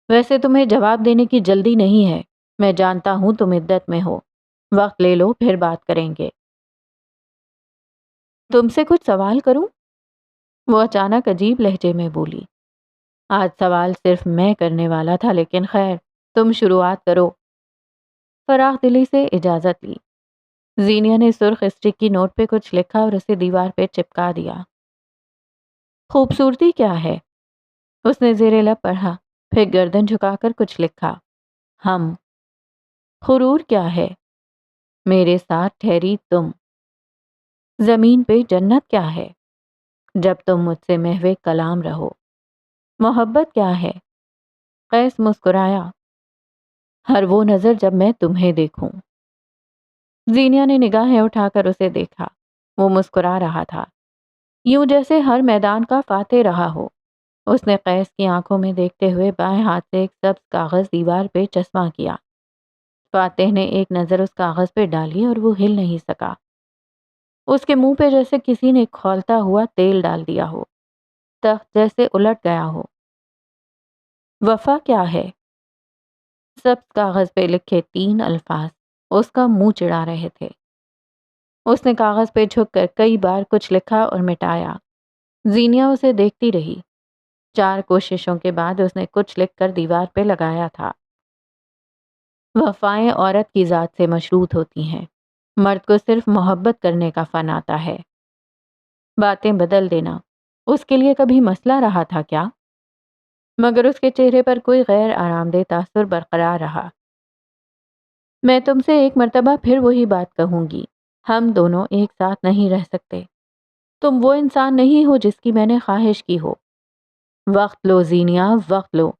ویسے تمہیں جواب دینے کی جلدی نہیں ہے، میں جانتا ہوں تم عدت میں ہو، وقت لے لو پھر بات کریں گے۔ تم سے کچھ سوال کروں؟ وہ اچانک عجیب لہجے میں بولی۔ آج سوال صرف میں کرنے والا تھا لیکن خیر، تم شروعات کرو۔ فراخ دلی سے اجازت لی۔ زینیہ نے سرخ اسٹکی نوٹ پہ کچھ لکھا اور اسے دیوار پہ چپکا دیا۔ خوبصورتی کیا ہے؟ اس نے زیر لب پڑھا، پھر گردن جھکا کر کچھ لکھا۔ ہم۔ غرور کیا ہے؟ میرے ساتھ ٹھہری تم۔ زمین پہ جنت کیا ہے؟ جب تم مجھ سے محو کلام رہو۔ محبت کیا ہے؟ قیس مسکرایا، ہر وہ نظر جب میں تمہیں دیکھوں۔ زینیہ نے نگاہیں اٹھا کر اسے دیکھا، وہ مسکرا رہا تھا، یوں جیسے ہر میدان کا فاتح رہا ہو۔ اس نے قیس کی آنکھوں میں دیکھتے ہوئے بائیں ہاتھ سے ایک سبز کاغذ دیوار پہ چسپاں کیا۔ فاتح نے ایک نظر اس کاغذ پہ ڈالی اور وہ ہل نہیں سکا۔ اس کے منہ پہ جیسے کسی نے کھولتا ہوا تیل ڈال دیا ہو۔ تخت جیسے الٹ گیا ہو۔ وفا کیا ہے؟ سبز کاغذ پہ لکھے 3 الفاظ اس کا منہ چڑھا رہے تھے۔ اس نے کاغذ پہ جھک کر کئی بار کچھ لکھا اور مٹایا۔ زینیا اسے دیکھتی رہی۔ 4 کوششوں کے بعد اس نے کچھ لکھ کر دیوار پہ لگایا تھا۔ وفائیں عورت کی ذات سے مشروط ہوتی ہیں، مرد کو صرف محبت کرنے کا فن آتا ہے۔ باتیں بدل دینا اس کے لیے کبھی مسئلہ رہا تھا کیا؟ مگر اس کے چہرے پر کوئی غیر آرام دہ تاثر برقرار رہا۔ میں تم سے ایک مرتبہ پھر وہی بات کہوں گی، ہم دونوں ایک ساتھ نہیں رہ سکتے۔ تم وہ انسان نہیں ہو جس کی میں نے خواہش کی ہو۔ وقت لو زینیا، وقت لو۔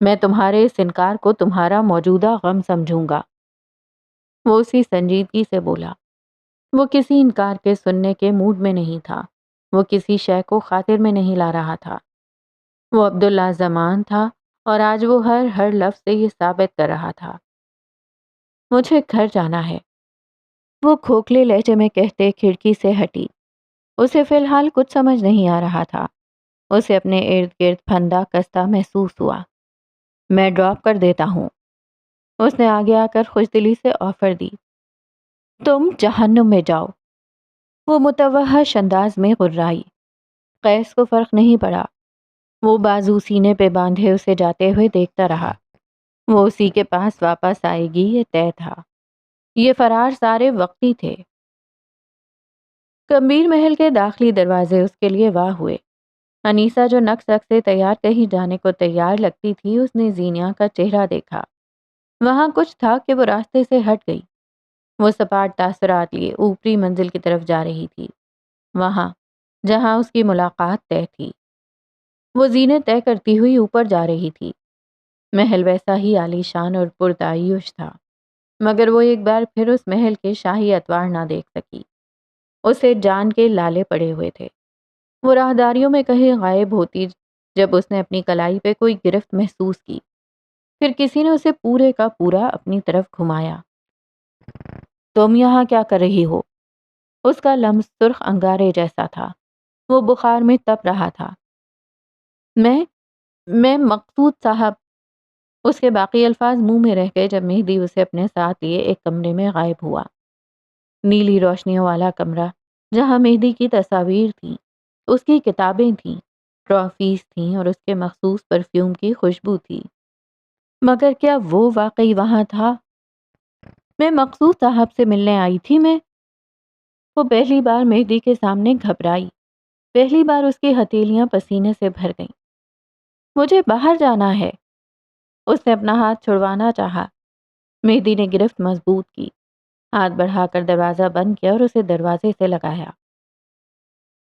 میں تمہارے اس انکار کو تمہارا موجودہ غم سمجھوں گا۔ وہ اسی سنجیدگی سے بولا۔ وہ کسی انکار کے سننے کے موڈ میں نہیں تھا، وہ کسی شے کو خاطر میں نہیں لا رہا تھا۔ وہ عبداللہ زمان تھا اور آج وہ ہر لفظ سے یہ ثابت کر رہا تھا۔ مجھے گھر جانا ہے، وہ کھوکھلے لہجے میں کہتے کھڑکی سے ہٹی۔ اسے فی الحال کچھ سمجھ نہیں آ رہا تھا۔ اسے اپنے ارد گرد پھندا کستا محسوس ہوا۔ میں ڈراپ کر دیتا ہوں، اس نے آگے آ کر خوش دلی سے آفر دی۔ تم جہنم میں جاؤ۔ وہ متوحش انداز میں غرائی۔ قیس کو فرق نہیں پڑا۔ وہ بازو سینے پہ باندھے اسے جاتے ہوئے دیکھتا رہا۔ وہ اسی کے پاس واپس آئے گی یہ طے تھا۔ یہ فرار سارے وقتی تھے۔ کمبیر محل کے داخلی دروازے اس کے لیے واہ ہوئے۔ انیسا جو نک سک سے تیار کہیں جانے کو تیار لگتی تھی، اس نے زینیا کا چہرہ دیکھا۔ وہاں کچھ تھا کہ وہ راستے سے ہٹ گئی۔ وہ سپاٹ تاثرات لیے اوپری منزل کی طرف جا رہی تھی، وہاں جہاں اس کی ملاقات طے تھی۔ وہ زینے طے کرتی ہوئی اوپر جا رہی تھی۔ محل ویسا ہی عالی شان اور پرتعیش تھا، مگر وہ ایک بار پھر اس محل کے شاہی اتوار نہ دیکھ سکی۔ اسے جان کے لالے پڑے ہوئے تھے۔ وہ راہداریوں میں کہیں غائب ہوتی جب اس نے اپنی کلائی پہ کوئی گرفت محسوس کی۔ پھر کسی نے اسے پورے کا پورا اپنی طرف گھمایا۔ تم یہاں کیا کر رہی ہو؟ اس کا لمس سرخ انگارے جیسا تھا۔ وہ بخار میں تپ رہا تھا۔ میں مقصود صاحب۔ اس کے باقی الفاظ منہ میں رہ گئے جب مہدی اسے اپنے ساتھ لیے ایک کمرے میں غائب ہوا۔ نیلی روشنیوں والا کمرہ جہاں مہدی کی تصاویر تھیں، اس کی کتابیں تھیں، ٹرافیز تھیں اور اس کے مخصوص پرفیوم کی خوشبو تھی۔ مگر کیا وہ واقعی وہاں تھا؟ میں مقصود صاحب سے ملنے آئی تھی۔ وہ پہلی بار مہدی کے سامنے گھبرائی۔ پہلی بار اس کی ہتھیلیاں پسینے سے بھر گئیں۔ مجھے باہر جانا ہے۔ اس نے اپنا ہاتھ چھڑوانا چاہا۔ مہدی نے گرفت مضبوط کی، ہاتھ بڑھا کر دروازہ بند کیا اور اسے دروازے سے لگایا۔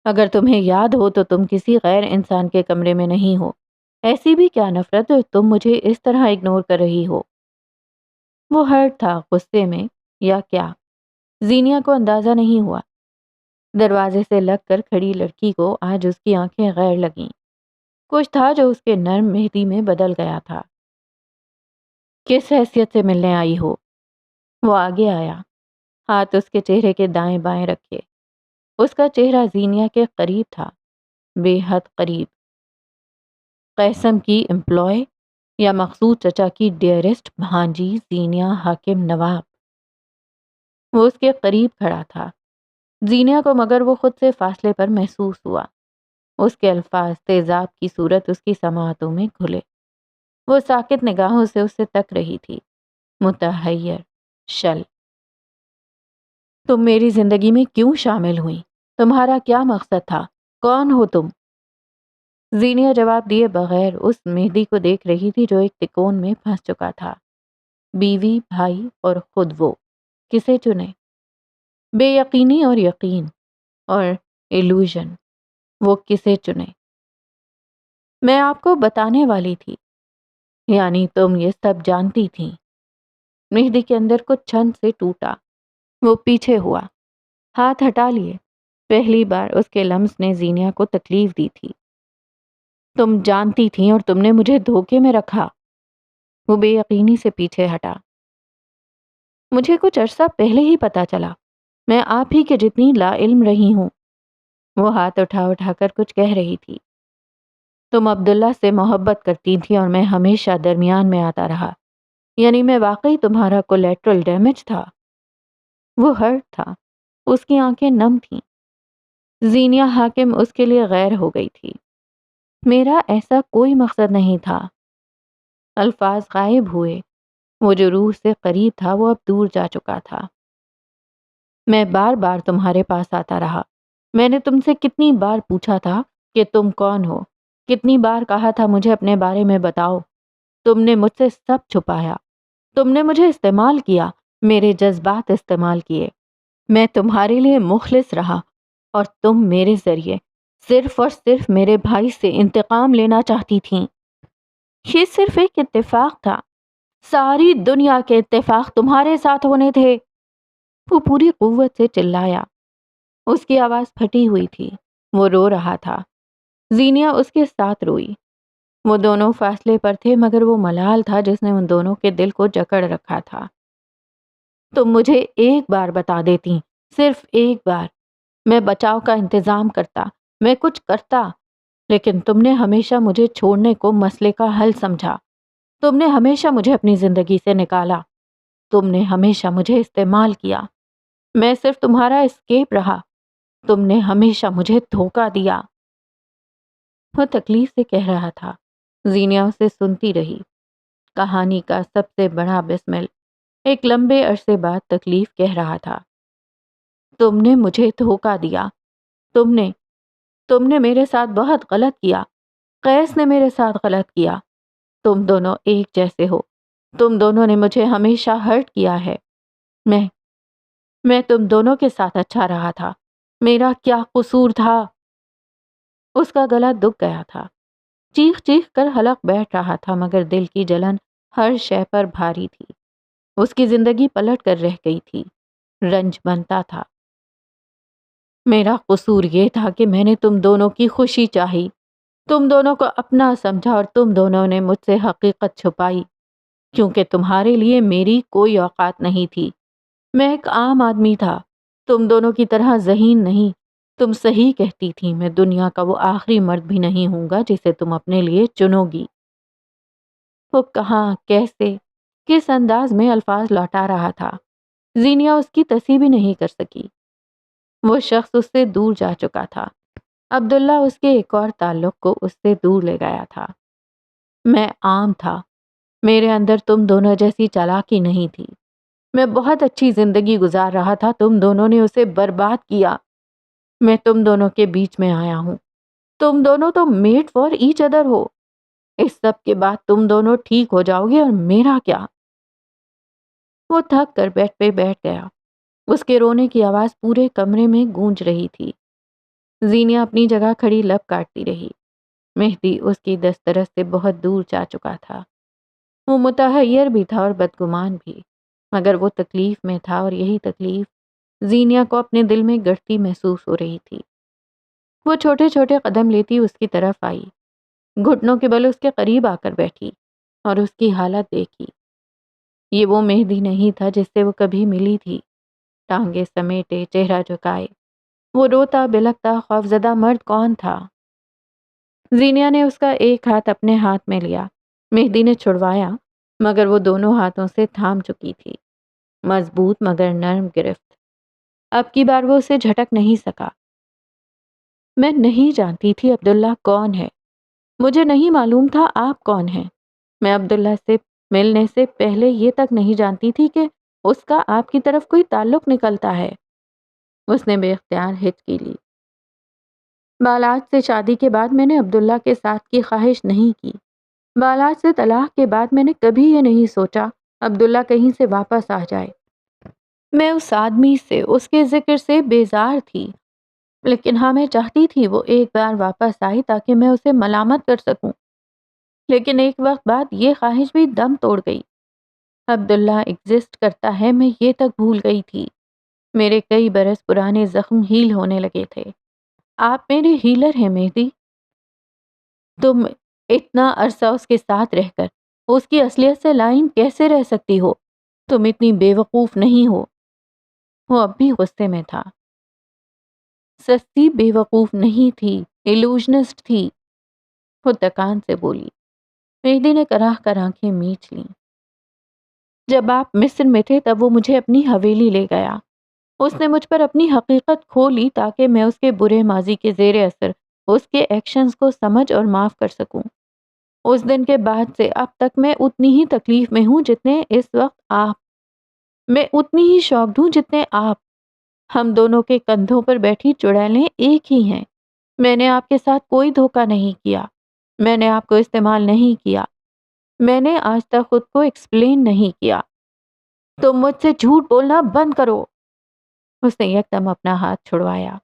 اگر تمہیں یاد ہو تو تم کسی غیر انسان کے کمرے میں نہیں ہو۔ ایسی بھی کیا نفرت جو تم مجھے اس طرح اگنور کر رہی ہو؟ وہ ہرٹ تھا، غصے میں، یا کیا؟ زینیا کو اندازہ نہیں ہوا۔ دروازے سے لگ کر کھڑی لڑکی کو آج اس کی آنکھیں غیر لگیں۔ کچھ تھا جو اس کے نرم مہدی میں بدل گیا تھا۔ کس حیثیت سے ملنے آئی ہو؟ وہ آگے آیا، ہاتھ اس کے چہرے کے دائیں بائیں رکھے۔ اس کا چہرہ زینیا کے قریب تھا، بے حد قریب۔ قیسم کی امپلائی یا مقصود چچا کی ڈیئرسٹ بھانجی زینیا حاکم نواب۔ وہ اس کے قریب کھڑا تھا۔ زینیا کو مگر وہ خود سے فاصلے پر محسوس ہوا۔ اس کے الفاظ تیزاب کی صورت اس کی سماعتوں میں گھلے۔ وہ ساکت نگاہوں سے اسے تک رہی تھی، متحیر، شل۔ تم میری زندگی میں کیوں شامل ہوئی؟ تمہارا کیا مقصد تھا؟ کون ہو تم؟ زینیا جواب دیے بغیر اس مہدی کو دیکھ رہی تھی جو ایک تکون میں پھنس چکا تھا۔ بیوی، بھائی اور خود وہ، کسے چنے؟ بے یقینی اور یقین اور ایلوژن، وہ کسے چنے؟ میں آپ کو بتانے والی تھی۔ یعنی تم یہ سب جانتی تھی؟ مہدی کے اندر کچھ چھن سے ٹوٹا۔ وہ پیچھے ہوا، ہاتھ ہٹا لیے۔ پہلی بار اس کے لمس نے زینیا کو تکلیف دی تھی۔ تم جانتی تھی اور تم نے مجھے دھوکے میں رکھا۔ وہ بے یقینی سے پیچھے ہٹا۔ مجھے کچھ عرصہ پہلے ہی پتا چلا، میں آپ ہی کے جتنی لا علم رہی ہوں۔ وہ ہاتھ اٹھا اٹھا کر کچھ کہہ رہی تھی۔ تم عبداللہ سے محبت کرتی تھی اور میں ہمیشہ درمیان میں آتا رہا، یعنی میں واقعی تمہارا کولیٹرل ڈیمیج تھا۔ وہ ہرٹ تھا، اس کی آنکھیں نم تھیں۔ زینیہ حاکم اس کے لیے غیر ہو گئی تھی۔ میرا ایسا کوئی مقصد نہیں تھا۔ الفاظ غائب ہوئے، وہ جو روح سے قریب تھا وہ اب دور جا چکا تھا۔ میں بار بار تمہارے پاس آتا رہا۔ میں نے تم سے کتنی بار پوچھا تھا کہ تم کون ہو، کتنی بار کہا تھا مجھے اپنے بارے میں بتاؤ۔ تم نے مجھ سے سب چھپایا، تم نے مجھے استعمال کیا، میرے جذبات استعمال کیے۔ میں تمہارے لیے مخلص رہا اور تم میرے ذریعے صرف اور صرف میرے بھائی سے انتقام لینا چاہتی تھیں۔ یہ صرف ایک اتفاق تھا، ساری دنیا کے اتفاق تمہارے ساتھ ہونے تھے۔ وہ پوری قوت سے چلایا، اس کی آواز پھٹی ہوئی تھی، وہ رو رہا تھا۔ زینیہ اس کے ساتھ روئی۔ وہ دونوں فاصلے پر تھے مگر وہ ملال تھا جس نے ان دونوں کے دل کو جکڑ رکھا تھا۔ تم مجھے ایک بار بتا دیتی، صرف ایک بار، میں بچاؤ کا انتظام کرتا، میں کچھ کرتا، لیکن تم نے ہمیشہ مجھے چھوڑنے کو مسئلے کا حل سمجھا۔ تم نے ہمیشہ مجھے اپنی زندگی سے نکالا، تم نے ہمیشہ مجھے استعمال کیا، میں صرف تمہارا اسکیپ رہا، تم نے ہمیشہ مجھے دھوکہ دیا۔ وہ تکلیف سے کہہ رہا تھا۔ زینیہ اسے سنتی رہی۔ کہانی کا سب سے بڑا بسمل ایک لمبے عرصے بعد تکلیف کہہ رہا تھا۔ تم نے مجھے دھوکہ دیا، تم نے میرے ساتھ بہت غلط کیا، قیس نے میرے ساتھ غلط کیا، تم دونوں ایک جیسے ہو، تم دونوں نے مجھے ہمیشہ ہرٹ کیا ہے۔ میں تم دونوں کے ساتھ اچھا رہا تھا، میرا کیا قصور تھا؟ اس کا گلا دک گیا تھا، چیخ چیخ کر حلق بیٹھ رہا تھا مگر دل کی جلن ہر شے پر بھاری تھی۔ اس کی زندگی پلٹ کر رہ گئی تھی، رنج بنتا تھا۔ میرا قصور یہ تھا کہ میں نے تم دونوں کی خوشی چاہی، تم دونوں کو اپنا سمجھا اور تم دونوں نے مجھ سے حقیقت چھپائی، کیونکہ تمہارے لیے میری کوئی اوقات نہیں تھی۔ میں ایک عام آدمی تھا، تم دونوں کی طرح ذہین نہیں۔ تم صحیح کہتی تھی، میں دنیا کا وہ آخری مرد بھی نہیں ہوں گا جسے تم اپنے لیے چنو گی۔ وہ کہاں، کیسے، کس انداز میں الفاظ لوٹا رہا تھا، زینیہ اس کی تصحیح بھی نہیں کر سکی۔ وہ شخص اس سے دور جا چکا تھا، عبداللہ اس کے ایک اور تعلق کو اس سے دور لے گیا تھا۔ میں عام تھا، میرے اندر تم دونوں جیسی چالاکی نہیں تھی۔ میں بہت اچھی زندگی گزار رہا تھا، تم دونوں نے اسے برباد کیا۔ میں تم دونوں کے بیچ میں آیا ہوں، تم دونوں تو میڈ فار ایچ ادر ہو۔ اس سب کے بعد تم دونوں ٹھیک ہو جاؤ گے اور میرا کیا؟ وہ تھک کر بیڈ پہ بیٹھ گیا، اس کے رونے کی آواز پورے کمرے میں گونج رہی تھی۔ زینیہ اپنی جگہ کھڑی لب کاٹتی رہی۔ مہدی اس کی دسترس سے بہت دور جا چکا تھا۔ وہ متحیر بھی تھا اور بدگمان بھی، مگر وہ تکلیف میں تھا اور یہی تکلیف زینیہ کو اپنے دل میں گڑھتی محسوس ہو رہی تھی۔ وہ چھوٹے چھوٹے قدم لیتی اس کی طرف آئی، گھٹنوں کے بل اس کے قریب آ کر بیٹھی اور اس کی حالت دیکھی۔ یہ وہ مہدی نہیں تھا جس سے وہ کبھی ملی تھی۔ ٹانگیں سمیٹے، چہرہ جھکائے، وہ روتا بلکتا خوفزدہ مرد کون تھا؟ زینیہ نے اس کا ایک ہاتھ اپنے ہاتھ میں لیا، مہدی نے چھڑوایا مگر وہ دونوں ہاتھوں سے تھام چکی تھی، مضبوط مگر نرم گرفت۔ اب کی بار وہ اسے جھٹک نہیں سکا۔ میں نہیں جانتی تھی عبداللہ کون ہے، مجھے نہیں معلوم تھا آپ کون ہیں۔ میں عبداللہ سے ملنے سے پہلے یہ تک نہیں جانتی تھی کہ اس کا آپ کی طرف کوئی تعلق نکلتا ہے۔ اس نے بے اختیار ہچکی لی۔ بالاج سے شادی کے بعد میں نے عبداللہ کے ساتھ کی خواہش نہیں کی۔ بالاج سے طلاق کے بعد میں نے کبھی یہ نہیں سوچا عبداللہ کہیں سے واپس آ جائے۔ میں اس آدمی سے، اس کے ذکر سے بیزار تھی، لیکن ہاں میں چاہتی تھی وہ ایک بار واپس آئی تاکہ میں اسے ملامت کر سکوں، لیکن ایک وقت بعد یہ خواہش بھی دم توڑ گئی۔ عبداللہ ایگزسٹ کرتا ہے میں یہ تک بھول گئی تھی۔ میرے کئی برس پرانے زخم ہیل ہونے لگے تھے۔ آپ میرے ہیلر ہیں مہدی۔ تم اتنا عرصہ اس کے ساتھ رہ کر اس کی اصلیت سے لاعلم کیسے رہ سکتی ہو؟ تم اتنی بے وقوف نہیں ہو۔ وہ اب بھی غصے میں تھا۔ سستی بے وقوف نہیں تھی، ایلوژنسٹ تھی۔ وہ تکان سے بولی۔ مہدی نے کراہ کر آنکھیں میچ لیں۔ جب آپ مصر میں تھے تب وہ مجھے اپنی حویلی لے گیا۔ اس نے مجھ پر اپنی حقیقت کھولی تاکہ میں اس کے برے ماضی کے زیر اثر اس کے ایکشنز کو سمجھ اور معاف کر سکوں۔ اس دن کے بعد سے اب تک میں اتنی ہی تکلیف میں ہوں جتنے اس وقت آپ، میں اتنی ہی شاکڈ ہوں جتنے آپ۔ ہم دونوں کے کندھوں پر بیٹھی چڑیلیں ایک ہی ہیں۔ میں نے آپ کے ساتھ کوئی دھوکہ نہیں کیا، میں نے آپ کو استعمال نہیں کیا، میں نے آج تک خود کو ایکسپلین نہیں کیا۔ تم مجھ سے جھوٹ بولنا بند کرو۔ اس نے یکدم اپنا ہاتھ چھڑوایا۔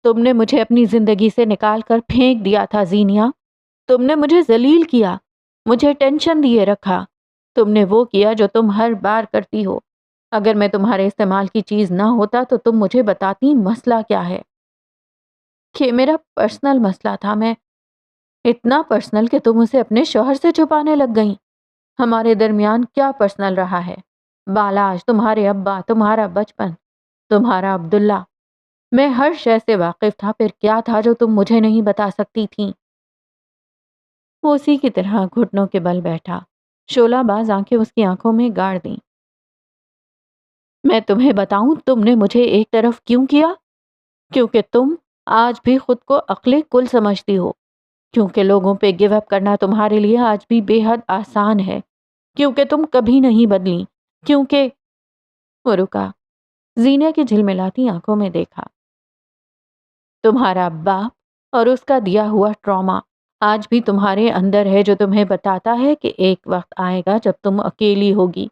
تم نے مجھے اپنی زندگی سے نکال کر پھینک دیا تھا زینیا۔ تم نے مجھے ذلیل کیا، مجھے ٹینشن دیے رکھا۔ تم نے وہ کیا جو تم ہر بار کرتی ہو۔ اگر میں تمہارے استعمال کی چیز نہ ہوتا تو تم مجھے بتاتی مسئلہ کیا ہے۔ کہ میرا پرسنل مسئلہ تھا، میں اتنا پرسنل کہ تم اسے اپنے شوہر سے چھپانے لگ گئیں۔ ہمارے درمیان کیا پرسنل رہا ہے؟ بالاج، تمہارے ابا، تمہارا بچپن، تمہارا عبداللہ، میں ہر شے سے واقف تھا۔ پھر کیا تھا جو تم مجھے نہیں بتا سکتی تھیں؟ وہ اسی کی طرح گھٹنوں کے بل بیٹھا، شعلہ باز آنکھیں اس کی آنکھوں میں گاڑ دیں۔ میں تمہیں بتاؤں تم نے مجھے ایک طرف کیوں کیا؟ کیونکہ تم آج بھی خود کو عقل کل سمجھتی ہو، کیونکہ لوگوں پہ گیو اپ کرنا تمہارے لیے آج بھی بے حد آسان ہے، کیونکہ تم کبھی نہیں بدلی، کیونکہ… وہ رکا، زینہ کی جھلملاتی آنکھوں میں دیکھا۔ تمہارا باپ اور اس کا دیا ہوا ٹراما آج بھی تمہارے اندر ہے، جو تمہیں بتاتا ہے کہ ایک وقت آئے گا جب تم اکیلی ہوگی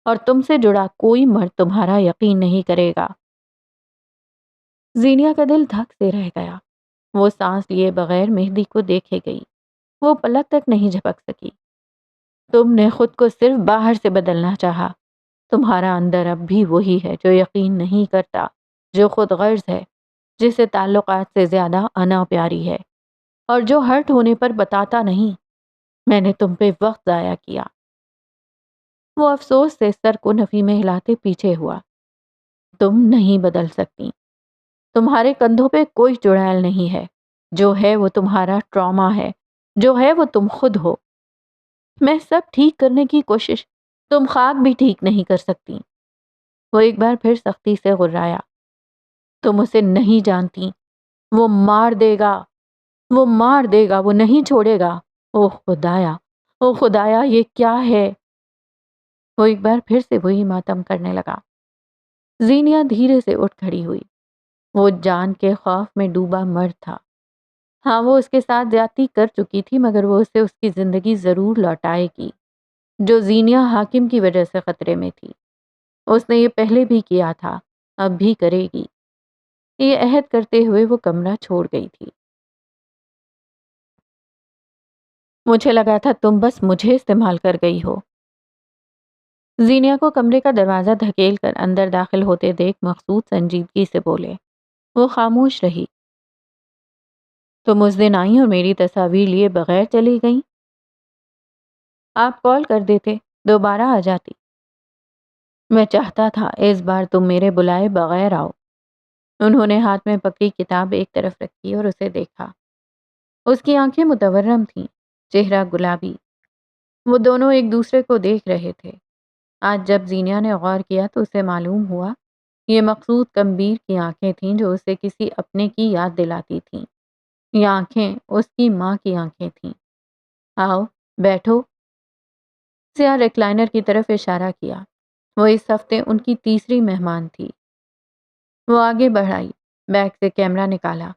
اور تم سے جڑا کوئی مرد تمہارا یقین نہیں کرے گا۔ زینیا کا دل دھک سے رہ گیا۔ وہ سانس لیے بغیر مہدی کو دیکھے گئی۔ وہ پلک تک نہیں جھپک سکی۔ تم نے خود کو صرف باہر سے بدلنا چاہا۔ تمہارا اندر اب بھی وہی ہے جو یقین نہیں کرتا، جو خود غرض ہے، جسے تعلقات سے زیادہ انا پیاری ہے، اور جو ہرٹ ہونے پر بتاتا نہیں۔ میں نے تم پہ وقت ضائع کیا۔ وہ افسوس سے سر کو نفی میں ہلاتے پیچھے ہوا۔ تم نہیں بدل سکتی۔ تمہارے کندھوں پہ کوئی چڑیل نہیں ہے۔ جو ہے وہ تمہارا ٹراما ہے، جو ہے وہ تم خود ہو۔ میں سب ٹھیک کرنے کی کوشش، تم خاک بھی ٹھیک نہیں کر سکتی۔ وہ ایک بار پھر سختی سے غرایا۔ تم اسے نہیں جانتی۔ وہ مار دے گا، وہ مار دے گا، وہ نہیں چھوڑے گا۔ او خدایا، او خدایا، یہ کیا ہے؟ وہ ایک بار پھر سے وہی ماتم کرنے لگا۔ زینیا دھیرے سے اٹھ کھڑی ہوئی۔ وہ جان کے خوف میں ڈوبا مرد تھا۔ ہاں، وہ اس کے ساتھ زیادتی کر چکی تھی، مگر وہ اسے اس کی زندگی ضرور لوٹائے گی، جو زینیا حاکم کی وجہ سے خطرے میں تھی۔ اس نے یہ پہلے بھی کیا تھا، اب بھی کرے گی۔ یہ عہد کرتے ہوئے وہ کمرہ چھوڑ گئی تھی۔ مجھے لگا تھا تم بس مجھے استعمال کر گئی ہو۔ زینیا کو کمرے کا دروازہ دھکیل کر اندر داخل ہوتے دیکھ مقصود سنجیدگی سے بولے۔ وہ خاموش رہی۔ تم اس دن آئیں اور میری تصاویر لیے بغیر چلی گئیں۔ آپ کال کر دیتے، دوبارہ آ جاتی۔ میں چاہتا تھا اس بار تم میرے بلائے بغیر آؤ۔ انہوں نے ہاتھ میں پکڑی کتاب ایک طرف رکھی اور اسے دیکھا۔ اس کی آنکھیں متورم تھیں، چہرہ گلابی۔ وہ دونوں ایک دوسرے کو دیکھ رہے تھے۔ آج جب زینیا نے غور کیا تو اسے معلوم ہوا یہ مقصود کمبیر کی آنکھیں تھیں جو اسے کسی اپنے کی یاد دلاتی تھیں۔ یہ آنکھیں اس کی ماں کی آنکھیں تھیں۔ آؤ بیٹھو۔ سیاہ ریکلائنر کی طرف اشارہ کیا۔ وہ اس ہفتے ان کی تیسری مہمان تھی۔ وہ آگے بڑھائی، بیگ سے کیمرہ نکالا،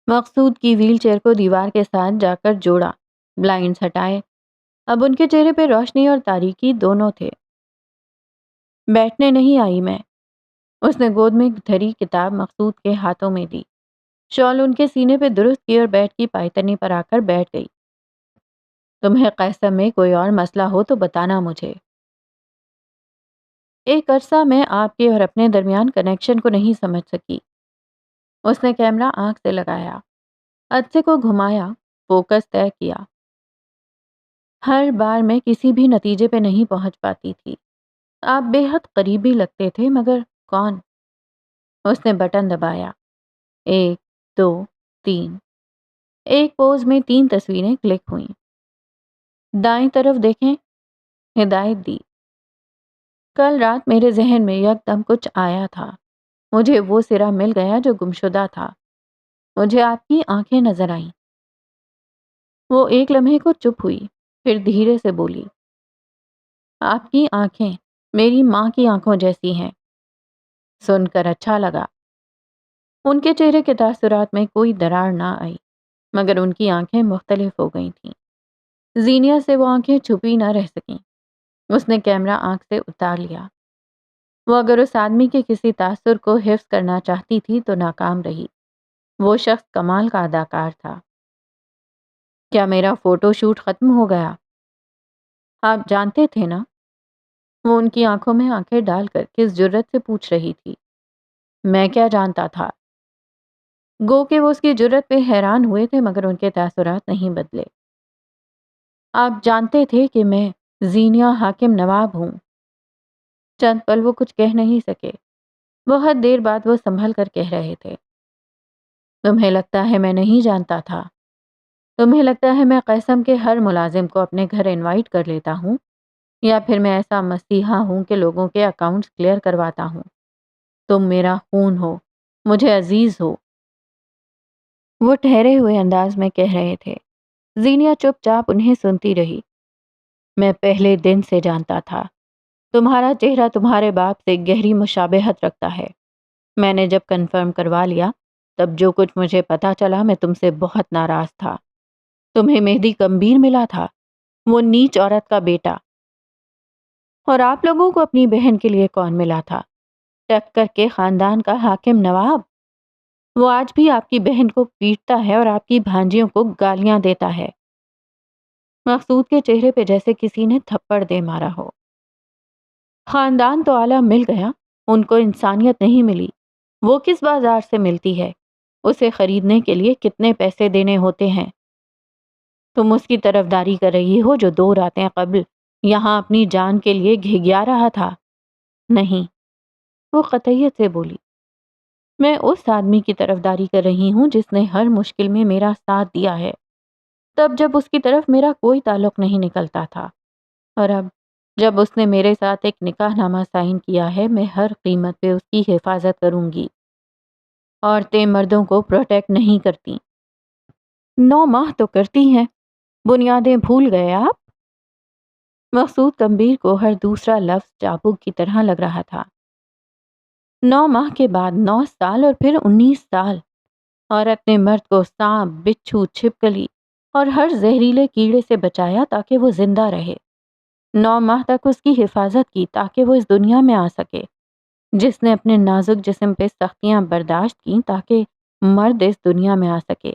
مقصود کی ویل چیئر کو دیوار کے ساتھ جا کر جوڑا، بلائنڈز ہٹائے۔ اب ان کے چہرے پہ روشنی اور تاریکی دونوں تھے۔ بیٹھنے نہیں آئی میں۔ اس نے گود میں دھری کتاب مقصود کے ہاتھوں میں دی، شال ان کے سینے پہ درست کی اور بیٹ کی پائتنی پر آ کر بیٹھ گئی۔ تمہیں قیصر میں کوئی اور مسئلہ ہو تو بتانا مجھے۔ ایک عرصہ میں آپ کے اور اپنے درمیان کنیکشن کو نہیں سمجھ سکی۔ اس نے کیمرہ آنکھ سے لگایا، عدسے کو گھمایا، فوکس طے کیا۔ ہر بار میں کسی بھی نتیجے پہ نہیں پہنچ پاتی تھی۔ آپ بے حد قریبی لگتے تھے، مگر کون؟ اس نے بٹن دبایا۔ 1 2 3۔ ایک پوز میں 3 تصویریں کلک ہوئیں۔ دائیں طرف دیکھیں، ہدایت دی۔ کل رات میرے ذہن میں یکدم کچھ آیا تھا۔ مجھے وہ سرا مل گیا جو گمشدہ تھا۔ مجھے آپ کی آنکھیں نظر آئیں۔ وہ ایک لمحے کو چپ ہوئی، پھر دھیرے سے بولی، آپ کی آنکھیں میری ماں کی آنکھوں جیسی ہیں۔ سن کر اچھا لگا۔ ان کے چہرے کے تاثرات میں کوئی دراڑ نہ آئی، مگر ان کی آنکھیں مختلف ہو گئی تھیں۔ زینیا سے وہ آنکھیں چھپی نہ رہ سکیں۔ اس نے کیمرہ آنکھ سے اتار لیا۔ وہ اگر اس آدمی کے کسی تاثر کو حفظ کرنا چاہتی تھی تو ناکام رہی۔ وہ شخص کمال کا اداکار تھا۔ کیا میرا فوٹو شوٹ ختم ہو گیا؟ آپ جانتے تھے نا؟ وہ ان کی آنکھوں میں آنکھیں ڈال کر کس جرت سے پوچھ رہی تھی۔ میں کیا جانتا تھا؟ گو کہ وہ اس کی جرت پہ حیران ہوئے تھے، مگر ان کے تاثرات نہیں بدلے۔ آپ جانتے تھے کہ میں زینیا حاکم نواب ہوں؟ چند پل وہ کچھ کہہ نہیں سکے۔ بہت دیر بعد وہ سنبھل کر کہہ رہے تھے، تمہیں لگتا ہے میں نہیں جانتا تھا؟ تمہیں لگتا ہے میں قیصم کے ہر ملازم کو اپنے گھر انوائٹ کر لیتا ہوں، یا پھر میں ایسا مسیحا ہوں کہ لوگوں کے اکاؤنٹس کلیئر کرواتا ہوں؟ تم میرا خون ہو، مجھے عزیز ہو۔ وہ ٹھہرے ہوئے انداز میں کہہ رہے تھے۔ زینیا چپ چاپ انہیں سنتی رہی۔ میں پہلے دن سے جانتا تھا، تمہارا چہرہ تمہارے باپ سے گہری مشابہت رکھتا ہے۔ میں نے جب کنفرم کروا لیا، تب جو کچھ مجھے پتا چلا میں تم سے بہت ناراض تھا۔ تمہیں مہدی کمبیر ملا تھا، وہ نیچ عورت کا بیٹا۔ اور آپ لوگوں کو اپنی بہن کے لیے کون ملا تھا؟ ٹکر کے خاندان کا حاکم نواب۔ وہ آج بھی آپ کی بہن کو پیٹتا ہے اور آپ کی بھانجیوں کو گالیاں دیتا ہے۔ مقصود کے چہرے پہ جیسے کسی نے تھپڑ دے مارا ہو۔ خاندان تو اعلیٰ مل گیا، ان کو انسانیت نہیں ملی۔ وہ کس بازار سے ملتی ہے؟ اسے خریدنے کے لیے کتنے پیسے دینے ہوتے ہیں؟ تم اس کی طرفداری کر رہی ہو جو 2 راتیں قبل یہاں اپنی جان کے لیے گھگیا رہا تھا؟ نہیں، وہ قطعیت سے بولی۔ میں اس آدمی کی طرفداری کر رہی ہوں جس نے ہر مشکل میں میرا ساتھ دیا ہے، تب جب اس کی طرف میرا کوئی تعلق نہیں نکلتا تھا، اور اب جب اس نے میرے ساتھ ایک نکاح نامہ سائن کیا ہے، میں ہر قیمت پہ اس کی حفاظت کروں گی۔ عورتیں مردوں کو پروٹیکٹ نہیں کرتی۔ 9 ماہ تو کرتی ہیں، بنیادیں بھول گئے آپ؟ مقصود کمبیر کو ہر دوسرا لفظ چابک کی طرح لگ رہا تھا۔ 9 ماہ کے بعد 9 سال اور پھر 19 سال۔ عورت نے مرد کو سانپ، بچھو، چھپکلی اور ہر زہریلے کیڑے سے بچایا تاکہ وہ زندہ رہے۔ 9 ماہ تک اس کی حفاظت کی تاکہ وہ اس دنیا میں آ سکے۔ جس نے اپنے نازک جسم پہ سختیاں برداشت کیں تاکہ مرد اس دنیا میں آ سکے۔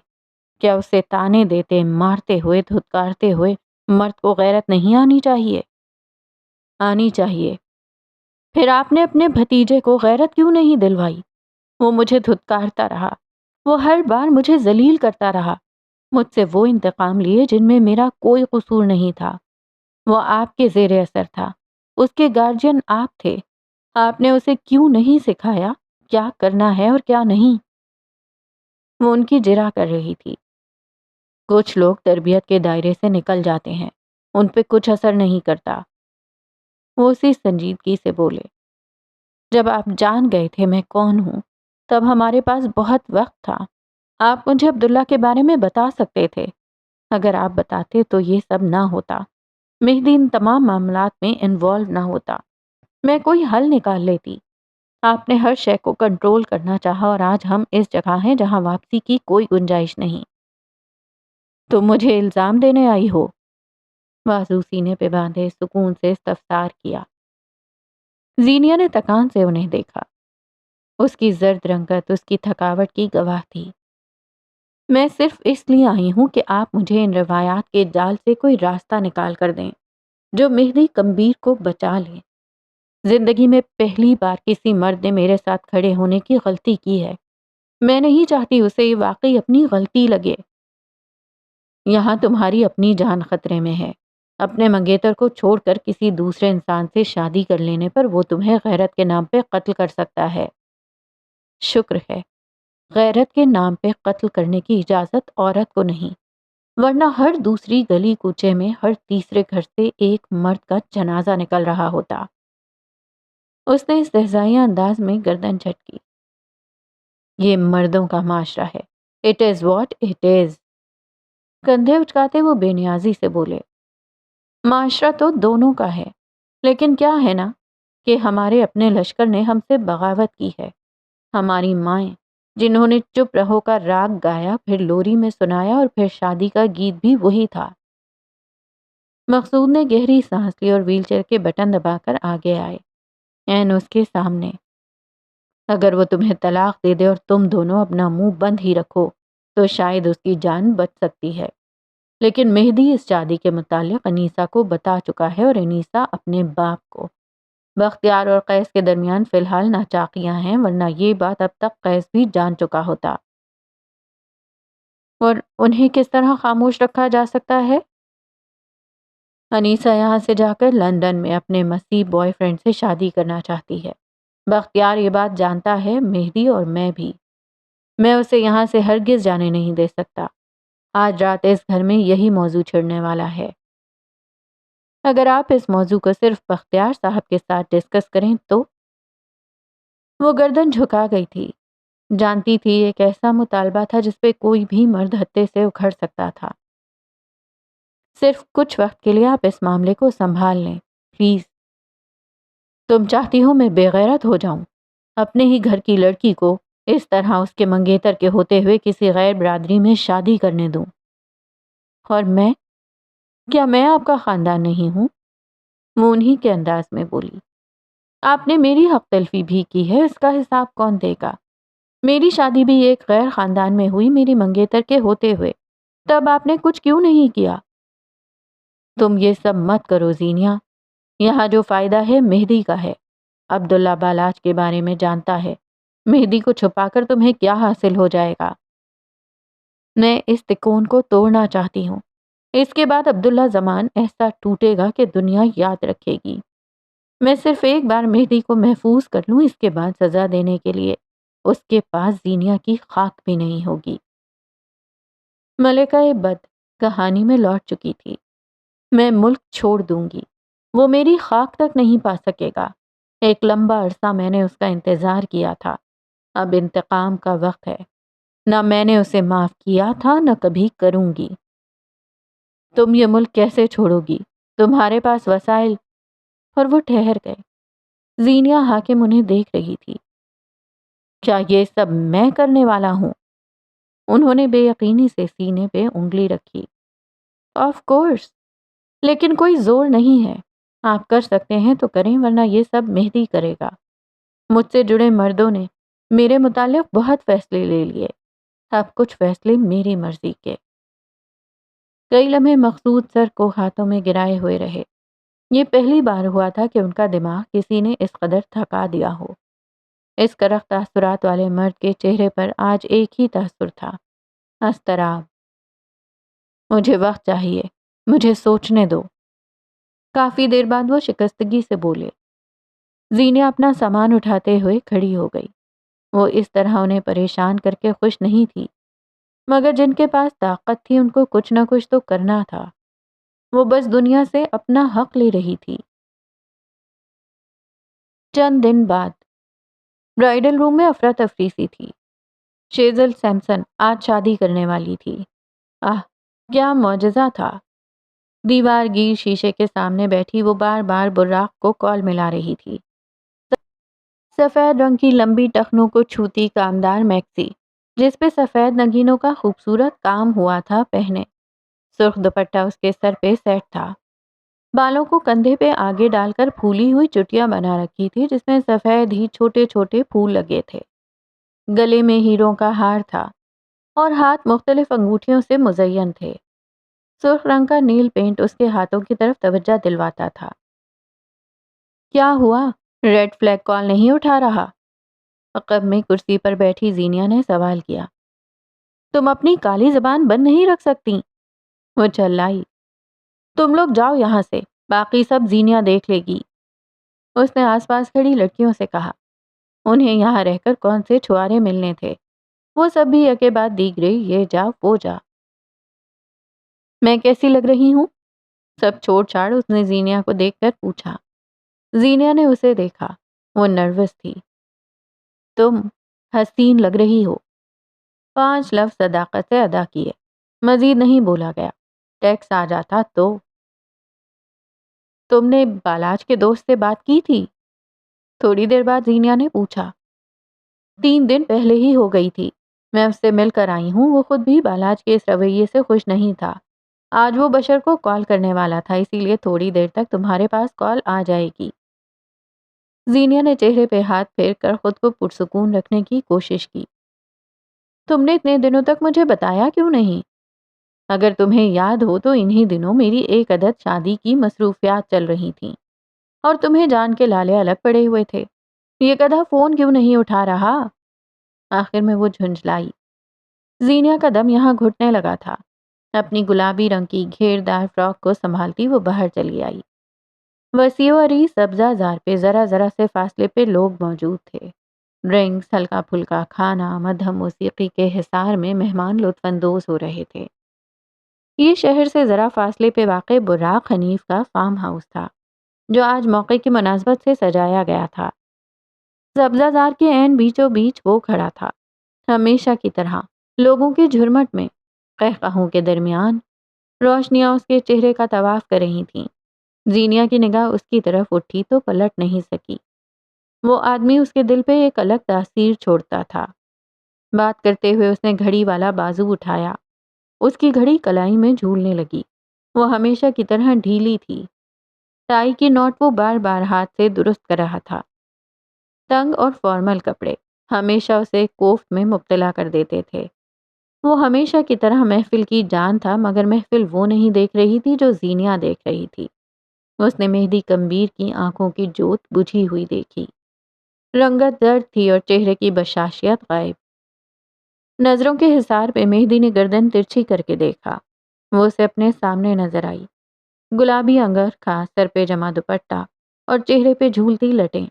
کیا اسے تانے دیتے، مارتے ہوئے، دھتکارتے ہوئے مرد کو غیرت نہیں آنی چاہیے؟ آنی چاہیے۔ پھر آپ نے اپنے بھتیجے کو غیرت کیوں نہیں دلوائی؟ وہ مجھے دھتکارتا رہا، وہ ہر بار مجھے ذلیل کرتا رہا۔ مجھ سے وہ انتقام لیے جن میں میرا کوئی قصور نہیں تھا۔ وہ آپ کے زیر اثر تھا، اس کے گارجین آپ تھے۔ آپ نے اسے کیوں نہیں سکھایا کیا کرنا ہے اور کیا نہیں؟ وہ ان کی جرح کر رہی تھی۔ کچھ لوگ تربیت کے دائرے سے نکل جاتے ہیں، ان پہ کچھ اثر نہیں کرتا۔ وہ اسی سنجیدگی سے بولے، جب آپ جان گئے تھے میں کون ہوں، تب ہمارے پاس بہت وقت تھا۔ آپ مجھے عبداللہ کے بارے میں بتا سکتے تھے۔ اگر آپ بتاتے تو یہ سب نہ ہوتا، مہدی ان تمام معاملات میں انوالو نہ ہوتا، میں کوئی حل نکال لیتی۔ آپ نے ہر شے کو کنٹرول کرنا چاہا اور آج ہم اس جگہ ہیں جہاں واپسی کی کوئی گنجائش نہیں۔ تم مجھے الزام دینے آئی ہو؟ بازو سینے پہ باندھے سکون سے استفسار کیا۔ زینیا نے تکان سے انہیں دیکھا۔ اس کی زرد رنگت اس کی تھکاوٹ کی گواہ تھی۔ میں صرف اس لیے آئی ہوں کہ آپ مجھے ان روایات کے جال سے کوئی راستہ نکال کر دیں جو مہدی کمبیر کو بچا لے۔ زندگی میں پہلی بار کسی مرد نے میرے ساتھ کھڑے ہونے کی غلطی کی ہے۔ میں نہیں چاہتی اسے یہ واقعی اپنی غلطی لگے۔ یہاں تمہاری اپنی جان خطرے میں ہے۔ اپنے منگیتر کو چھوڑ کر کسی دوسرے انسان سے شادی کر لینے پر وہ تمہیں غیرت کے نام پہ قتل کر سکتا ہے۔ شکر ہے غیرت کے نام پہ قتل کرنے کی اجازت عورت کو نہیں، ورنہ ہر دوسری گلی کوچے میں ہر تیسرے گھر سے ایک مرد کا جنازہ نکل رہا ہوتا۔ اس نے استہزائیہ انداز میں گردن جھٹکی۔ یہ مردوں کا معاشرہ ہے۔ It is what it is. کندھے اچکاتے وہ بے نیازی سے بولے۔ معاشرہ تو دونوں کا ہے، لیکن کیا ہے نا کہ ہمارے اپنے لشکر نے ہم سے بغاوت کی ہے۔ ہماری مائیں جنہوں نے چپ رہو کا راگ گایا، پھر لوری میں سنایا اور پھر شادی کا گیت بھی وہی تھا۔ مقصود نے گہری سانس لی اور ویل چیئر کے بٹن دبا کر آگے آئے۔ عین اس کے سامنے۔ اگر وہ تمہیں طلاق دے دے اور تم دونوں اپنا منہ بند ہی رکھو تو شاید اس کی جان بچ سکتی ہے، لیکن مہدی اس شادی کے متعلق انیسہ کو بتا چکا ہے اور انیسہ اپنے باپ کو۔ بختیار اور قیس کے درمیان فی الحال ناچاقیاں ہیں، ورنہ یہ بات اب تک قیس بھی جان چکا ہوتا۔ اور انہیں کس طرح خاموش رکھا جا سکتا ہے؟ انیسہ یہاں سے جا کر لندن میں اپنے مسیح بوائے فرینڈ سے شادی کرنا چاہتی ہے۔ بختیار یہ بات جانتا ہے، مہدی اور میں بھی۔ میں اسے یہاں سے ہرگز جانے نہیں دے سکتا۔ آج رات اس گھر میں یہی موضوع چھڑنے والا ہے۔ اگر آپ اس موضوع کو صرف بختیار صاحب کے ساتھ ڈسکس کریں تو؟ وہ گردن جھکا گئی تھی۔ جانتی تھی ایک ایسا مطالبہ تھا جس پہ کوئی بھی مرد ہتے سے اکھڑ سکتا تھا۔ صرف کچھ وقت کے لیے آپ اس معاملے کو سنبھال لیں، پلیز۔ تم چاہتی ہو میں بے غیرت ہو جاؤں، اپنے ہی گھر کی لڑکی کو اس طرح اس کے منگیتر کے ہوتے ہوئے کسی غیر برادری میں شادی کرنے دوں؟ اور میں؟ کیا میں آپ کا خاندان نہیں ہوں؟ وہ انہی کے انداز میں بولی۔ آپ نے میری حق تلفی بھی کی ہے، اس کا حساب کون دے گا؟ میری شادی بھی ایک غیر خاندان میں ہوئی، میری منگیتر کے ہوتے ہوئے۔ تب آپ نے کچھ کیوں نہیں کیا؟ تم یہ سب مت کرو زینیا۔ یہاں جو فائدہ ہے مہدی کا ہے۔ عبداللہ بالاچ کے بارے میں جانتا ہے۔ مہدی کو چھپا کر تمہیں کیا حاصل ہو جائے گا؟ میں اس تکون کو توڑنا چاہتی ہوں۔ اس کے بعد عبداللہ زمان ایسا ٹوٹے گا کہ دنیا یاد رکھے گی۔ میں صرف ایک بار مہدی کو محفوظ کر لوں، اس کے بعد سزا دینے کے لیے اس کے پاس زینیا کی خاک بھی نہیں ہوگی۔ ملکہ بد کہانی میں لوٹ چکی تھی۔ میں ملک چھوڑ دوں گی، وہ میری خاک تک نہیں پا سکے گا۔ ایک لمبا عرصہ میں نے اس کا انتظار کیا تھا، اب انتقام کا وقت ہے۔ نہ میں نے اسے معاف کیا تھا، نہ کبھی کروں گی۔ تم یہ ملک کیسے چھوڑو گی؟ تمہارے پاس وسائل؟ اور وہ ٹھہر گئے۔ زینیا حاکم انہیں دیکھ رہی تھی۔ کیا یہ سب میں کرنے والا ہوں؟ انہوں نے بے یقینی سے سینے پہ انگلی رکھی۔ آف کورس، لیکن کوئی زور نہیں ہے۔ آپ کر سکتے ہیں تو کریں، ورنہ یہ سب مہدی کرے گا۔ مجھ سے جڑے مردوں نے میرے متعلق بہت فیصلے لے لیے، اب کچھ فیصلے میری مرضی کے۔ کئی لمحے مقصود سر کو ہاتھوں میں گرائے ہوئے رہے۔ یہ پہلی بار ہوا تھا کہ ان کا دماغ کسی نے اس قدر تھکا دیا ہو۔ اس کرخت تاثرات والے مرد کے چہرے پر آج ایک ہی تاثر تھا، اضطراب۔ مجھے وقت چاہیے، مجھے سوچنے دو۔ کافی دیر بعد وہ شکستگی سے بولے۔ زینیا اپنا سامان اٹھاتے ہوئے کھڑی ہو گئی۔ وہ اس طرح انہیں پریشان کر کے خوش نہیں تھی، مگر جن کے پاس طاقت تھی ان کو کچھ نہ کچھ تو کرنا تھا۔ وہ بس دنیا سے اپنا حق لے رہی تھی۔ چند دن بعد برائیڈل روم میں افراتفری سی تھی۔ شیزل سیمسن آج شادی کرنے والی تھی۔ آہ، کیا معجزہ تھا! دیوار گیر شیشے کے سامنے بیٹھی وہ بار بار براق کو کال ملا رہی تھی۔ سفید رنگ کی لمبی ٹخنوں کو چھوتی کامدار میکسی، جس پہ سفید نگینوں کا خوبصورت کام ہوا تھا، پہنے۔ سرخ دوپٹہ اس کے سر پہ سیٹ تھا۔ بالوں کو کندھے پہ آگے ڈال کر پھولی ہوئی چٹیاں بنا رکھی تھی، جس میں سفید ہی چھوٹے چھوٹے پھول لگے تھے۔ گلے میں ہیروں کا ہار تھا اور ہاتھ مختلف انگوٹھیوں سے مزین تھے۔ سرخ رنگ کا نیل پینٹ اس کے ہاتھوں کی طرف توجہ دلواتا تھا۔ کیا ہوا؟ ریڈ فلیگ کال نہیں اٹھا رہا؟ عقب میں کرسی پر بیٹھی زینیا نے سوال کیا۔ تم اپنی کالی زبان بند نہیں رکھ سکتی؟ وہ چلائی۔ تم لوگ جاؤ یہاں سے، باقی سب زینیا دیکھ لے گی۔ اس نے آس پاس کھڑی لڑکیوں سے کہا۔ انہیں یہاں رہ کر کون سے چھوارے ملنے تھے؟ وہ سب بھی یکے بعد دیگر یہ جا وہ جا۔ میں کیسی لگ رہی ہوں؟ سب چھوڑ چھاڑ اس نے زینیا کو دیکھ کر پوچھا۔ زینیا نے اسے دیکھا، وہ نروس تھی۔ تم حسین لگ رہی ہو۔ 5 لفظ صداقت سے ادا کیے، مزید نہیں بولا گیا۔ ٹیکس آ جاتا تو تم نے بالاج کے دوست سے بات کی تھی؟ تھوڑی دیر بعد زینیا نے پوچھا۔ 3 دن پہلے ہی ہو گئی تھی، میں اس سے مل کر آئی ہوں۔ وہ خود بھی بالاج کے اس رویے سے خوش نہیں تھا۔ آج وہ بشر کو کال کرنے والا تھا، اسی لیے تھوڑی دیر تک تمہارے پاس کال آ جائے گی۔ زینیا نے چہرے پہ ہاتھ پھیر کر خود کو پرسکون رکھنے کی کوشش کی۔ تم نے اتنے دنوں تک مجھے بتایا کیوں نہیں؟ اگر تمہیں یاد ہو تو انہی دنوں میری ایک عدد شادی کی مصروفیات چل رہی تھیں اور تمہیں جان کے لالے الگ پڑے ہوئے تھے۔ یہ گدھا فون کیوں نہیں اٹھا رہا؟ آخر میں وہ جھنجھلائی۔ زینیا کا دم یہاں گھٹنے لگا تھا۔ اپنی گلابی رنگ کی گھیردار فراک کو سنبھالتی وہ باہر چلی آئی۔ وسیع و عریض سبزہ زار پہ ذرا ذرا سے فاصلے پہ لوگ موجود تھے۔ ڈرنکس، ہلکا پھلکا کھانا، مدھم موسیقی کے حصار میں مہمان لطف اندوز ہو رہے تھے۔ یہ شہر سے ذرا فاصلے پہ واقع براق حنیف کا فارم ہاؤس تھا، جو آج موقع کی مناسبت سے سجایا گیا تھا۔ سبزہ زار کے عین بیچوں بیچ وہ کھڑا تھا، ہمیشہ کی طرح، لوگوں کے جھرمٹ میں، قہقہوں کے درمیان۔ روشنیاں اس کے چہرے کا طواف کر رہی تھیں۔ زینیا کی نگاہ اس کی طرف اٹھی تو پلٹ نہیں سکی۔ وہ آدمی اس کے دل پہ ایک الگ تاثیر چھوڑتا تھا۔ بات کرتے ہوئے اس نے گھڑی والا بازو اٹھایا۔ اس کی گھڑی کلائی میں جھولنے لگی۔ وہ ہمیشہ کی طرح ڈھیلی تھی۔ ٹائی کی نوٹ وہ بار بار ہاتھ سے درست کر رہا تھا۔ تنگ اور فارمل کپڑے ہمیشہ اسے کوفت میں مبتلا کر دیتے تھے۔ وہ ہمیشہ کی طرح محفل کی جان تھا، مگر محفل وہ نہیں دیکھ رہی تھی جو زینیا دیکھ رہی تھی۔ اس نے مہدی کمبیر کی آنکھوں کی جوت بجھی ہوئی دیکھی۔ رنگت زرد تھی اور چہرے کی بشاشیت غائب۔ نظروں کے حصار پہ مہدی نے گردن ترچھی کر کے دیکھا۔ وہ اسے اپنے سامنے نظر آئی۔ گلابی انگرکھا، سر پہ جمع دوپٹہ اور چہرے پہ جھولتی لٹیں۔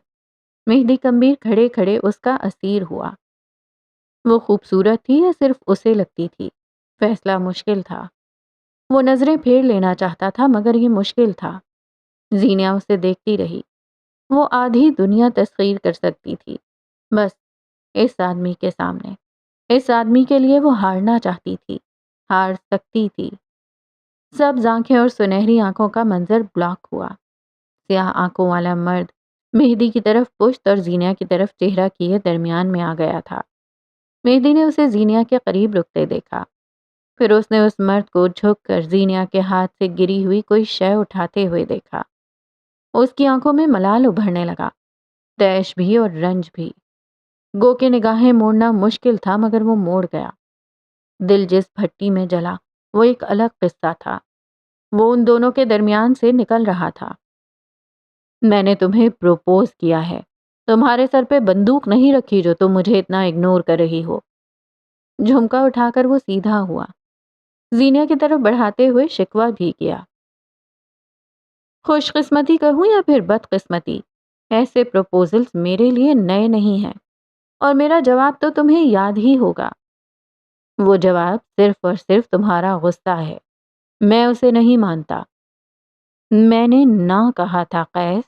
مہدی کمبیر کھڑے کھڑے اس کا اسیر ہوا۔ وہ خوبصورت تھی یا صرف اسے لگتی تھی؟ فیصلہ مشکل تھا۔ وہ نظریں پھیر لینا چاہتا تھا، مگر یہ مشکل تھا۔ زینیا اسے دیکھتی رہی۔ وہ آدھی دنیا تسخیر کر سکتی تھی، بس اس آدمی کے سامنے۔ اس آدمی کے لیے وہ ہارنا چاہتی تھی، ہار سکتی تھی۔ سبز آنکھیں اور سنہری آنکھوں کا منظر بلاک ہوا۔ سیاہ آنکھوں والا مرد مہدی کی طرف پشت اور زینیا کی طرف چہرہ کیے درمیان میں آ گیا تھا۔ مہدی نے اسے زینیا کے قریب رکتے دیکھا۔ پھر اس نے اس مرد کو جھک کر زینیا کے ہاتھ سے گری ہوئی کوئی شے اٹھاتے ہوئے دیکھا۔ اس کی آنکھوں میں ملال ابھرنے لگا، طیش بھی اور رنج بھی۔ گو کے نگاہیں موڑنا مشکل تھا، مگر وہ موڑ گیا۔ دل جس بھٹی میں جلا وہ ایک الگ قصہ تھا۔ وہ ان دونوں کے درمیان سے نکل رہا تھا۔ میں نے تمہیں پروپوز کیا ہے۔ تمہارے سر پہ بندوق نہیں رکھی جو تم مجھے اتنا اگنور کر رہی ہو۔ جھمکا اٹھا کر وہ سیدھا ہوا۔ زینیا کی طرف بڑھاتے ہوئے شکوہ بھی کیا۔ خوش قسمتی کہوں یا پھر بد قسمتی، ایسے پروپوزلز میرے لیے نئے نہیں ہیں، اور میرا جواب تو تمہیں یاد ہی ہوگا۔ وہ جواب صرف اور صرف تمہارا غصہ ہے۔ میں اسے نہیں مانتا۔ میں نے نہ کہا تھا قیس۔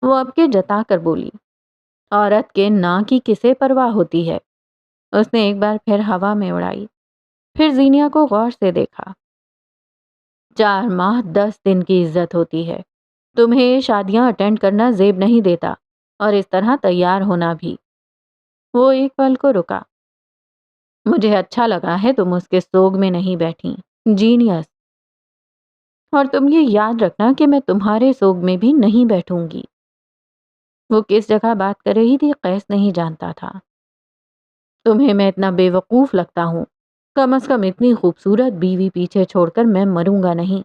وہ اب کے جتا کر بولی۔ عورت کے نہ کی کسے پرواہ ہوتی ہے؟ اس نے ایک بار پھر ہوا میں اڑائی، پھر زینیا کو غور سے دیکھا۔ 4 ماہ 10 دن کی عزت ہوتی ہے۔ تمہیں یہ شادیاں اٹینڈ کرنا زیب نہیں دیتا، اور اس طرح تیار ہونا بھی۔ وہ ایک پل کو رکا۔ مجھے اچھا لگا ہے تم اس کے سوگ میں نہیں بیٹھی، جینیس۔ اور تم یہ یاد رکھنا کہ میں تمہارے سوگ میں بھی نہیں بیٹھوں گی۔ وہ کس جگہ بات کر رہی تھی قیس نہیں جانتا تھا۔ تمہیں میں اتنا بے وقوف لگتا ہوں؟ کم از کم اتنی خوبصورت بیوی پیچھے چھوڑ کر میں مروں گا نہیں۔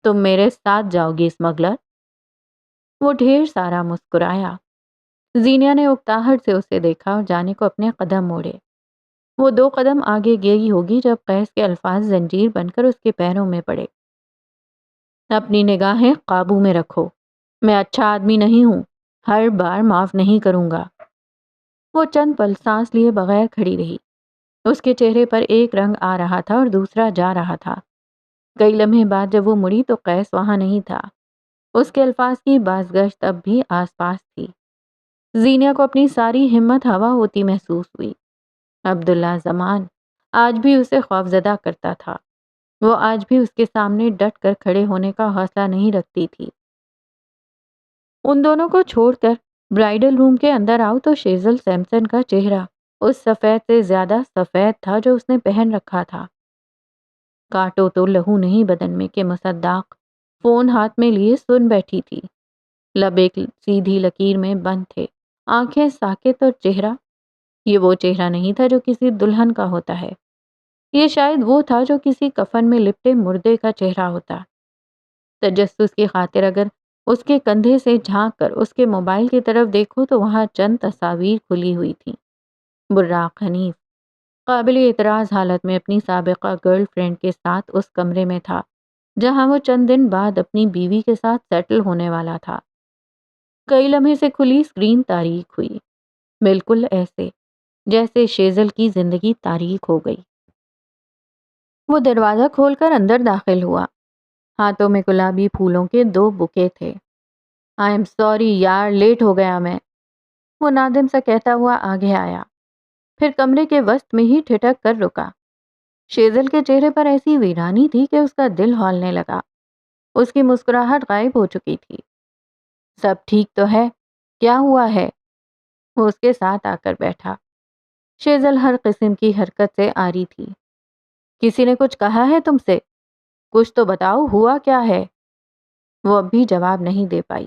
تم میرے ساتھ جاؤ گی اسمگلر؟ وہ ڈھیر سارا مسکرایا۔ زینیا نے اکتاہٹ سے اسے دیکھا اور جانے کو اپنے قدم موڑے۔ وہ 2 قدم آگے گئی ہوگی جب قیس کے الفاظ زنجیر بن کر اس کے پیروں میں پڑے۔ اپنی نگاہیں قابو میں رکھو۔ میں اچھا آدمی نہیں ہوں، ہر بار معاف نہیں کروں گا۔ وہ چند پل سانس لیے بغیر کھڑی رہی۔ اس کے چہرے پر ایک رنگ آ رہا تھا اور دوسرا جا رہا تھا۔ کئی لمحے بعد جب وہ مڑی تو قیس وہاں نہیں تھا۔ اس کے الفاظ کی بازگشت اب بھی آس پاس تھی۔ زینہ کو اپنی ساری ہمت ہوا ہوتی محسوس ہوئی۔ عبداللہ زمان آج بھی اسے خوفزدہ کرتا تھا۔ وہ آج بھی اس کے سامنے ڈٹ کر کھڑے ہونے کا حوصلہ نہیں رکھتی تھی۔ ان دونوں کو چھوڑ کر برائیڈل روم کے اندر آؤ تو شیزل سیمسن کا چہرہ اس سفید سے زیادہ سفید تھا جو اس نے پہن رکھا تھا۔ کاٹو تو لہو نہیں بدن میں کہ مصداق فون ہاتھ میں لیے سن بیٹھی تھی۔ لب ایک سیدھی لکیر میں بند تھے، آنکھیں ساکت اور چہرہ، یہ وہ چہرہ نہیں تھا جو کسی دلہن کا ہوتا ہے۔ یہ شاید وہ تھا جو کسی کفن میں لپٹے مردے کا چہرہ ہوتا۔ تجسس کی خاطر اگر اس کے کندھے سے جھانک کر اس کے موبائل کی طرف دیکھو تو وہاں چند تصاویر کھلی ہوئی تھیں۔ براق حنیف قابل اعتراض حالت میں اپنی سابقہ گرل فرینڈ کے ساتھ اس کمرے میں تھا جہاں وہ چند دن بعد اپنی بیوی کے ساتھ سیٹل ہونے والا تھا۔ کئی لمحے سے کھلی اسکرین تاریک ہوئی، بالکل ایسے جیسے شیزل کی زندگی تاریک ہو گئی۔ وہ دروازہ کھول کر اندر داخل ہوا۔ ہاتھوں میں گلابی پھولوں کے 2 بکے تھے۔ آئی ایم سوری یار، لیٹ ہو گیا میں، وہ نادم سا کہتا ہوا آگے آیا، پھر کمرے کے وسط میں ہی ٹھٹک کر رکا۔ شیزل کے چہرے پر ایسی ویرانی تھی کہ اس کا دل ہولنے لگا۔ اس کی مسکراہٹ غائب ہو چکی تھی۔ سب ٹھیک تو ہے؟ کیا ہوا ہے؟ وہ اس کے ساتھ آ کر بیٹھا۔ شیزل ہر قسم کی حرکت سے آری تھی۔ کسی نے کچھ کہا ہے تم سے؟ کچھ تو بتاؤ، ہوا کیا ہے؟ وہ اب بھی جواب نہیں دے پائی۔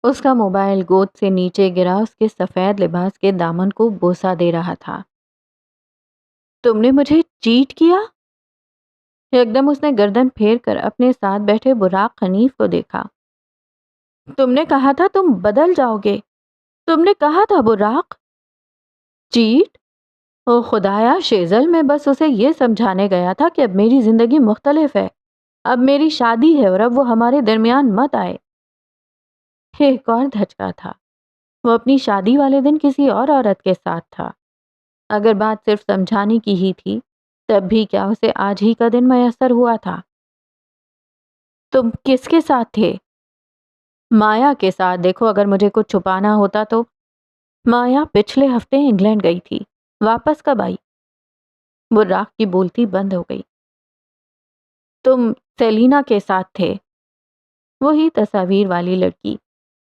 اس کا موبائل گود سے نیچے گرا اس کے سفید لباس کے دامن کو بوسہ دے رہا تھا۔ تم نے مجھے چیٹ کیا؟ یکدم اس نے گردن پھیر کر اپنے ساتھ بیٹھے براق حنیف کو دیکھا۔ تم نے کہا تھا تم بدل جاؤ گے، تم نے کہا تھا براق۔ چیٹ؟ او خدایا شیزل، میں بس اسے یہ سمجھانے گیا تھا کہ اب میری زندگی مختلف ہے، اب میری شادی ہے اور اب وہ ہمارے درمیان مت آئے۔ ایک اور دھچکا تھا، وہ اپنی شادی والے دن کسی اور عورت کے ساتھ تھا۔ اگر بات صرف سمجھانے کی ہی تھی تب بھی کیا اسے آج ہی کا دن میسر ہوا تھا؟ تم کس کے ساتھ تھے؟ مایا کے ساتھ۔ دیکھو اگر مجھے کچھ چھپانا ہوتا تو مایا پچھلے ہفتے انگلینڈ گئی تھی، واپس کب آئی؟ براق کی بولتی بند ہو گئی۔ تم سیلینا کے ساتھ تھے، وہی تصاویر والی لڑکی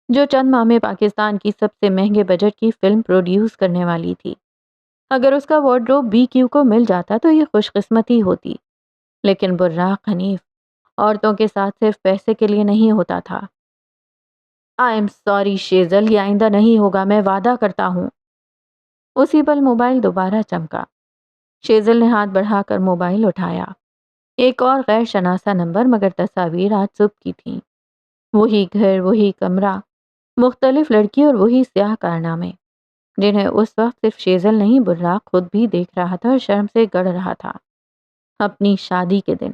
جو چند ماہ میں پاکستان کی سب سے مہنگے بجٹ کی فلم پروڈیوس کرنے والی تھی۔ اگر اس کا وارڈروب بی کیو کو مل جاتا تو یہ خوش قسمتی ہوتی، لیکن براق حنیف عورتوں کے ساتھ صرف پیسے کے لیے نہیں ہوتا تھا۔ آئی ایم سوری شیزل، یہ آئندہ نہیں ہوگا، میں وعدہ کرتا ہوں۔ اسی پل موبائل دوبارہ چمکا۔ شیزل نے ہاتھ بڑھا کر موبائل اٹھایا۔ ایک اور غیر شناسا نمبر، مگر تصاویر آج صبح کی تھیں۔ وہی گھر، وہی کمرہ، مختلف لڑکی اور وہی سیاہ کارنامے جنہیں اس وقت صرف شیزل نہیں براق خود بھی دیکھ رہا تھا اور شرم سے گڑ رہا تھا۔ اپنی شادی کے دن،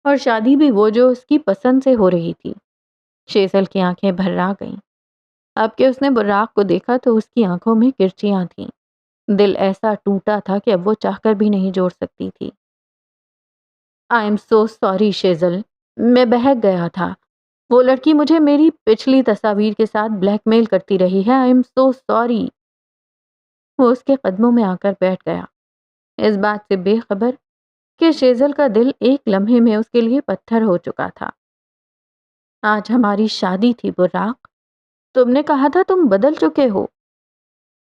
اور شادی بھی وہ جو اس کی پسند سے ہو رہی تھی۔ شیزل کی آنکھیں بھر آ گئیں۔ اب کہ اس نے براق کو دیکھا تو اس کی آنکھوں میں کرچیاں تھیں۔ دل ایسا ٹوٹا تھا کہ اب وہ چاہ کر بھی نہیں جوڑ سکتی تھی۔ آئی ایم سو سوری شیزل، میں بہک گیا تھا۔ وہ لڑکی مجھے میری پچھلی تصاویر کے ساتھ بلیک میل کرتی رہی ہے۔ I am so sorry. وہ اس کے قدموں میں آ کر بیٹھ گیا، اس بات سے بے خبر کہ شیزل کا دل ایک لمحے میں اس کے لیے پتھر ہو چکا تھا۔ آج ہماری شادی تھی براق، تم نے کہا تھا تم بدل چکے ہو۔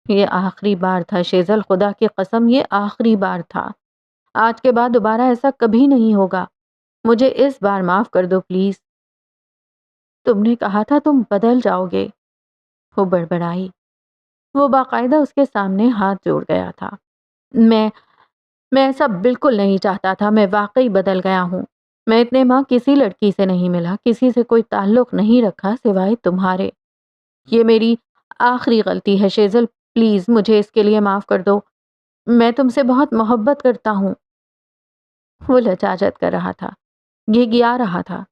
یہ آخری بار تھا شیزل، خدا کی قسم یہ آخری بار تھا۔ آج کے بعد دوبارہ ایسا کبھی نہیں ہوگا، مجھے اس بار معاف کر دو پلیز۔ تم نے کہا تھا تم بدل جاؤ گے، وہ بڑبڑائی۔ وہ باقاعدہ اس کے سامنے ہاتھ جوڑ گیا تھا۔ میں ایسا بالکل نہیں چاہتا تھا، میں واقعی بدل گیا ہوں۔ میں اتنے ماہ کسی لڑکی سے نہیں ملا، کسی سے کوئی تعلق نہیں رکھا سوائے تمہارے۔ یہ میری آخری غلطی ہے شیزل، پلیز مجھے اس کے لیے معاف کر دو، میں تم سے بہت محبت کرتا ہوں۔ وہ لجاجت کر رہا تھا، گھگیا رہا تھا۔